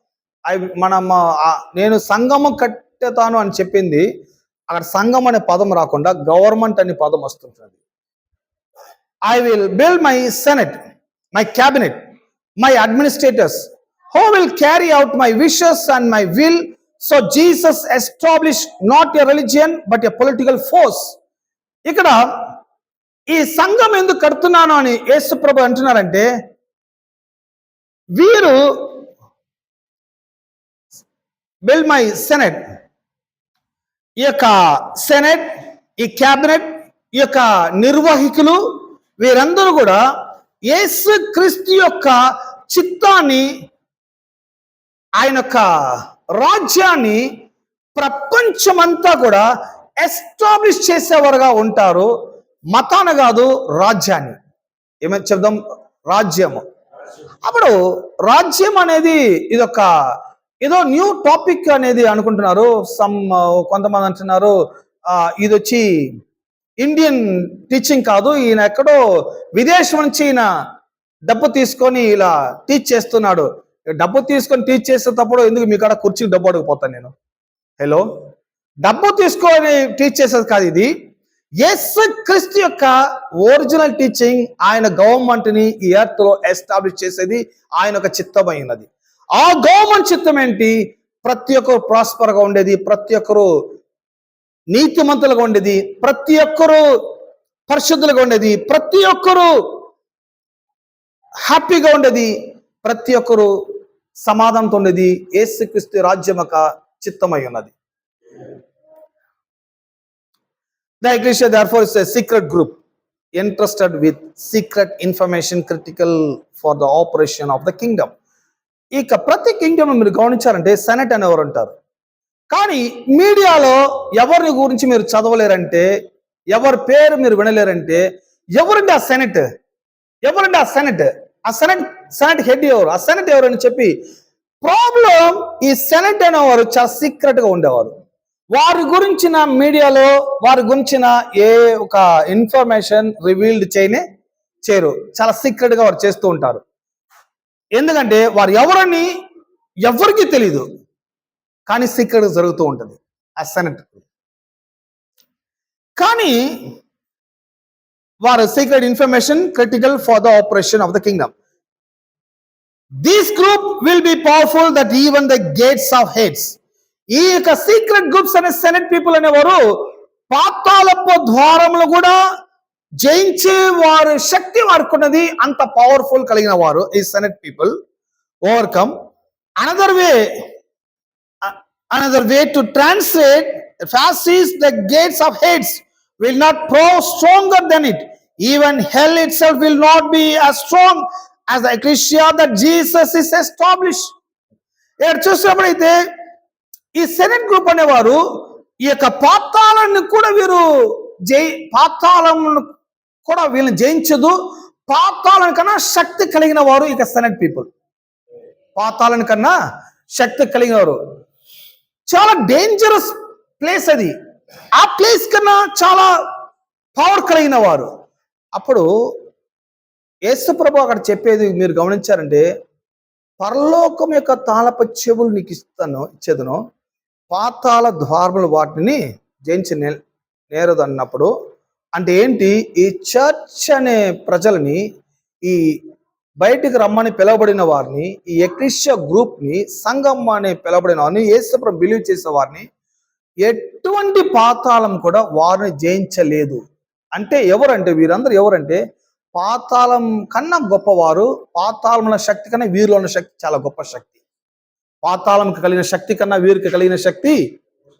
నేను సంఘము కట్టేతాను అని చెప్పింది, అక్కడ సంఘం అనే పదం రాకుండా గవర్నమెంట్ అనే పదం వస్తుంటుంది. I will build my senate, my cabinet, my administrators who will carry out my wishes and my will. So Jesus established not a religion but a political force. ఇక్కడ ఈ సంఘం ఎందుకు కడుతున్నాను అని యేసు ప్రభు అంటున్నారంటే, వీరు బిల్డ్ మై సెనెట్, ఈ యొక్క సెనెట్, ఈ క్యాబినెట్, ఈ యొక్క నిర్వాహికులు వీరందరూ కూడా యేసు క్రీస్తు యొక్క చిత్తాన్ని, ఆయన యొక్క రాజ్యాన్ని ప్రపంచమంతా కూడా ఎస్టాబ్లిష్ చేసేవారుగా ఉంటారు. మతాన్ని కాదు, రాజ్యాన్ని. ఏమైనా చెప్దాం, రాజ్యము. అప్పుడు రాజ్యం అనేది ఇదొక ఏదో న్యూ టాపిక్ అనేది అనుకుంటున్నారు. కొంతమంది అంటున్నారు ఇది వచ్చి ఇండియన్ టీచింగ్ కాదు, ఈయన ఎక్కడో విదేశం నుంచి ఈయన డబ్బు తీసుకొని ఇలా టీచ్ చేస్తున్నాడు. డబ్బు తీసుకొని టీచ్ చేసేటప్పుడు ఎందుకు మీ కాడ కుర్చీకి డబ్బు అడిగిపోతాను నేను? హలో, డబ్బు తీసుకొని టీచ్ చేసేది కాదు. ఇది యేసు క్రీస్తు యొక్క ఒరిజినల్ టీచింగ్. ఆయన గవర్నమెంట్ ని ఈ ఎర్త్ లో ఎస్టాబ్లిష్ చేసేది ఆయన ఒక చిత్తమైనది. ఆ గవర్నమెంట్ చిత్తం ఏంటి? ప్రతి ఒక్కరు ప్రాస్పర్ గా ఉండేది, ప్రతి ఒక్కరు నీతిమంతులుగా ఉండేది, ప్రతి ఒక్కరు పరిశుద్ధులుగా ఉండేది, ప్రతి ఒక్కరు హ్యాపీగా ఉండేది, ప్రతి ఒక్కరు సమాధానంతో ఉండేది. యేసుక్రీస్తు రాజ్యం యొక్క చిత్తమై ఉన్నది. The Ecclesia therefore is a secret group entrusted with secret information critical for the operation of the kingdom. ఇక ప్రతి కింగ్డమ్ మీరు గమనించారంటే సెనెట్ అనేవారు ఉంటారు. కానీ మీడియాలో ఎవరి గురించి మీరు చదవలేరంటే, ఎవరి పేరు మీరు వినలేరంటే, ఎవరండి ఆ సెనెట్, ఎవరండి ఆ సెనెట్, ఆ సెనెట్ హెడ్ ఎవరు, ఆ సెనెట్ ఎవరు అని చెప్పి ప్రాబ్లం. ఈ సెనెట్ అనేవారు చాలా సీక్రెట్ గా ఉండేవారు. వారి గురించిన మీడియాలో వారి గురించిన ఏ ఒక ఇన్ఫర్మేషన్ రివీల్డ్ చేయరు. చాలా సీక్రెట్ గా వారు చేస్తూ ఉంటారు. ఎందుకంటే వారు ఎవరని ఎవరికి తెలీదు, కానీ సీక్రెట్ జరుగుతూ ఉంటుంది ఆ సెనెట్. కానీ వారు secret information critical for the operation of the Kingdom. This group will be powerful that even the gates of heads. ఈ యొక్క సీక్రెట్ గ్రూప్స్ అనే సెనెట్ పీపుల్ అనేవారు పాతాళపు ద్వారములు కూడా జయించే వారి శక్తి వారికి ఉన్నది. అంత పవర్ఫుల్ కలిగిన వారు ఈ senate people. Overcome another way to translate fast is the gates of hades will not prove stronger than it. Even hell itself will not be as strong as the ecclesia that Jesus is established. ఇక్కడ చూసినప్పుడైతే ఈ సెనెట్ గ్రూప్ అనేవారు ఈ యొక్క పాతాళాన్ని కూడా పాతాళం కూడా వీళ్ళని జయించదు. పాతాళం కన్నా శక్తి కలిగిన వారు ఇక సెనెట్ పీపుల్. పాతాళం కన్నా శక్తి కలిగిన వారు. చాలా డేంజరస్ ప్లేస్ అది. ఆ ప్లేస్ కన్నా చాలా పవర్ కలిగిన వారు. అప్పుడు యేసు ప్రభు అక్కడ చెప్పేది మీరు గమనించారంటే, పరలోకం యొక్క తాళపు చెవులు నీకు ఇచ్చేదను, పాతాళ ద్వారములు వాటిని జయించి నేరదు అన్నప్పుడు అంటే ఏంటి? ఈ చర్చ్ అనే ప్రజలని, ఈ బయటికి రమ్మని పిలవబడిన వారిని, ఈ ఎక్లీషియా గ్రూప్ ని, సంఘం అని పిలవబడిన వారిని, యేసుప్రభు బిలీవ్ చేసే వారిని ఎటువంటి పాతాళం కూడా వారిని జయించలేదు. అంటే ఎవరంటే వీరందరూ ఎవరంటే పాతాళం కన్నా గొప్పవారు. పాతాళంలో శక్తి కన్నా వీరిలో ఉన్న శక్తి చాలా గొప్ప శక్తి. పాతాళంకి కలిగిన శక్తి కన్నా వీరికి కలిగిన శక్తి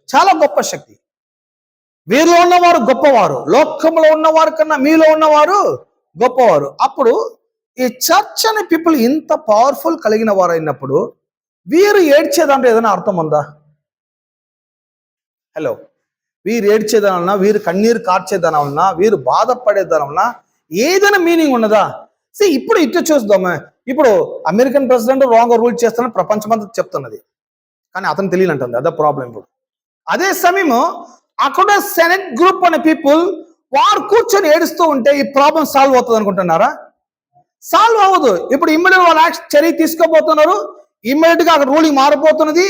చాలా గొప్ప శక్తి. వీరిలో ఉన్నవారు గొప్పవారు, లోకంలో ఉన్నవారు కన్నా మీలో ఉన్నవారు గొప్పవారు. అప్పుడు ఈ చర్చ్ అనే పీపుల్ ఇంత పవర్ఫుల్ కలిగిన వారు అయినప్పుడు వీరు ఏడ్చేదంటే ఏదైనా అర్థం ఉందా? హలో, వీరు ఏడ్చేదనన్నా, వీరు కన్నీరు కార్చేదనన్నా, వీరు బాధపడేదనన్నా ఏదైనా మీనింగ్ ఉన్నదా? ఇప్పుడు ఇటు చూద్దాము. ఇప్పుడు అమెరికన్ ప్రెసిడెంట్ రాంగ్ రూల్ చేస్తానని ప్రపంచమంతా చెప్తున్నది, కానీ అతను తెలియనంటుంది. అదే ప్రాబ్లం. ఇప్పుడు అదే సమయము అక్కడ సెనెట్ గ్రూప్ అనే పీపుల్ వారు కూర్చొని ఏడుస్తూ ఉంటే ఈ ప్రాబ్లం సాల్వ్ అవుతుంది అనుకుంటున్నారా? సాల్వ్ అవ్వదు. ఇప్పుడు ఇమ్మీడియట్ వాళ్ళు చర్య తీసుకోబోతున్నారు. ఇమ్మీడియట్ గా అక్కడ రూలింగ్ మారిపోతున్నది.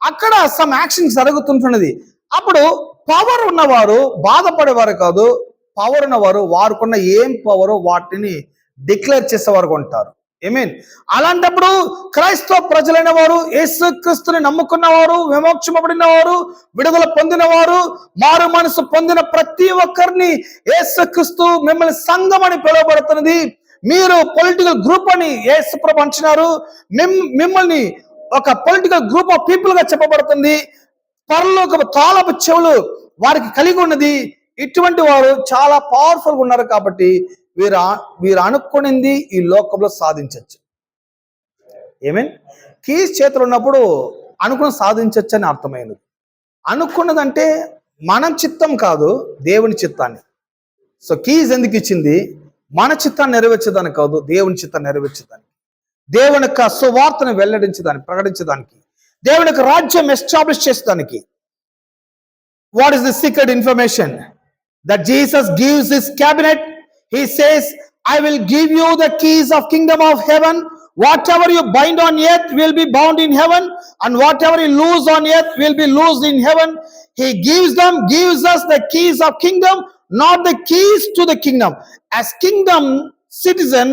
అక్కడ సమ్ యాక్షన్ జరుగుతుంటున్నది. అప్పుడు పవర్ ఉన్నవారు బాధపడేవారు కాదు, పవర్ ఉన్నవారు వారికున్న ఏం పవరో వాటిని డిక్లేర్ చేసేవారు ఉంటారు. మీన్ అలాంటప్పుడు క్రైస్తవ ప్రజలైన వారు, యేసు క్రీస్తుని నమ్ముకున్నవారు, విమోక్షింపబడిన వారు, విడుదల పొందిన వారు, మారు మనసు పొందిన ప్రతి ఒక్కరిని యేసు క్రీస్తు మిమ్మల్ని సంఘం అని పిలువబడుతున్నది. మీరు పొలిటికల్ గ్రూప్ అని యేసు ప్రభు అంటున్నారు. మిమ్మల్ని ఒక పొలిటికల్ గ్రూప్ ఆఫ్ పీపుల్ గా చెప్పబడుతుంది. పరలోక తాళపు చెవులు వారికి కలిగి ఉన్నది. ఇటువంటి వారు చాలా పవర్ఫుల్ గా ఉన్నారు. కాబట్టి వీరు అనుకునింది ఈ లోకంలో సాధించవచ్చు. ఏమేన్ కీస్ చేతులు ఉన్నప్పుడు అనుకుని సాధించవచ్చు అని అర్థమైనది. అనుకున్నదంటే మన చిత్తం కాదు, దేవుని చిత్తాన్ని. సో కీస్ ఎందుకు ఇచ్చింది? మన చిత్తాన్ని నెరవేర్చేదానికి కాదు, దేవుని చిత్తాన్ని నెరవేర్చేదానికి, దేవుని యొక్క సువార్తను వెల్లడించడానికి, ప్రకటించడానికి, దేవుని యొక్క రాజ్యం ఎస్టాబ్లిష్ చేసేదానికి. What is the secret information? That Jesus gives his cabinet. He says, I will give you the keys of kingdom of heaven. Whatever you bind on earth will be bound in heaven, and whatever you loose on earth will be loosed in heaven. He gives us the keys of kingdom, not the keys to the kingdom. As kingdom citizen,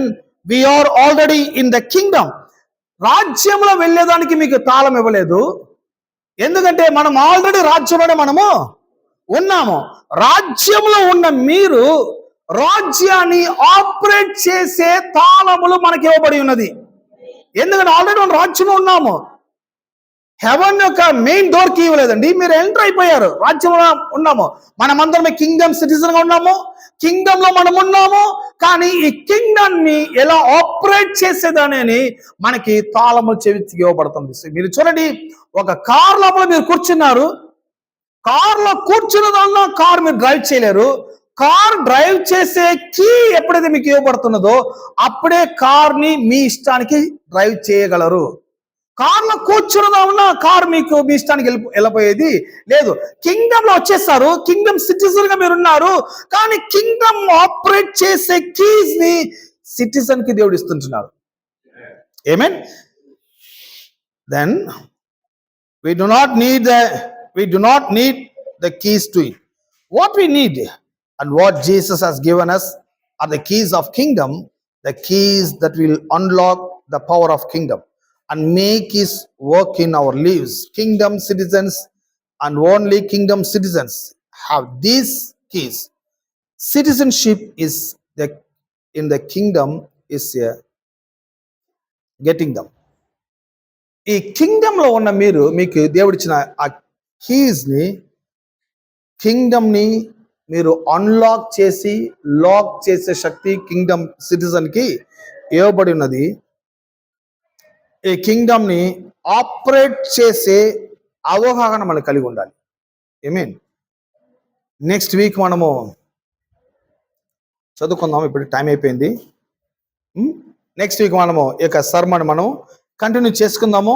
we are already in the kingdom. రాజ్యంలో వెళ్ళేదానికి మీకు తాళం ఇవ్వలేదు. ఎందుకంటే మనం ఆల్రెడీ రాజ్యంలో మనము ఉన్నాము. రాజ్యంలో ఉన్న మీరు రాజ్యాన్ని ఆపరేట్ చేసే తాళములు మనకి ఇవ్వబడి ఉన్నది. ఎందుకంటే ఆల్రెడీ మనం రాజ్యంలో ఉన్నాము. హెవెన్ యొక్క మెయిన్ డోర్ కి ఇవ్వలేదండి, మీరు ఎంటర్ అయిపోయారు. రాజ్యంలో ఉన్నాము, మనమందరం కింగ్డమ్ సిటిజన్ గా ఉన్నాము, కింగ్డమ్ లో మనం ఉన్నాము. కానీ ఈ కింగ్డమ్ ని ఎలా ఆపరేట్ చేసేదాని మనకి తాళము చెవికి ఇవ్వబడుతుంది. మీరు చూడండి, ఒక కార్ లోపల మీరు కూర్చున్నారు. కార్ లో కూర్చున్న దానిలో కార్ మీరు డ్రైవ్ చేయలేరు. కార్ డ్రైవ్ చేసే కీ ఎప్పుడైతే మీకు ఇవ్వబడుతున్నదో అప్పుడే కార్ ని మీ ఇష్టానికి డ్రైవ్ చేయగలరు. కార్ లో కూర్చున్నదా ఉన్న కార్ మీకు మీ ఇష్టానికి వెళ్ళిపోయేది లేదు. కింగ్డమ్ లో వచ్చేస్తారు, కింగ్డమ్ సిటిజన్ గా మీరు ఉన్నారు. కానీ కింగ్డమ్ ఆపరేట్ చేసే కీస్ ని సిటిజన్ కి దేవుడు ఇస్తుంటున్నారు. ఆమేన్. Then we do not need the keys to it. What we need and what Jesus has given us are the keys of kingdom, the keys that will unlock the power of kingdom and make his work in our lives. Kingdom citizens and only kingdom citizens have these keys. Citizenship is in the kingdom is getting them. ఈ కింగ్డమ్ లో ఉన్న మీకు దేవుడిచ్చిన ఆ కీస్ ని, కింగ్డమ్ ని మీరు అన్లాక్ చేసి లాక్ చేసే శక్తి కింగ్డమ్ సిటిజన్ కి ఇవ్వబడి ఉన్నది. ఈ కింగ్డమ్ ని ఆపరేట్ చేసే అవగాహన మనం కలిగి ఉండాలి. మీన్ నెక్స్ట్ వీక్ మనము చదువుకుందాం. ఇప్పుడు టైం అయిపోయింది. నెక్స్ట్ వీక్ మనము ఈ యొక్క సర్మన్ మనం కంటిన్యూ చేసుకుందాము.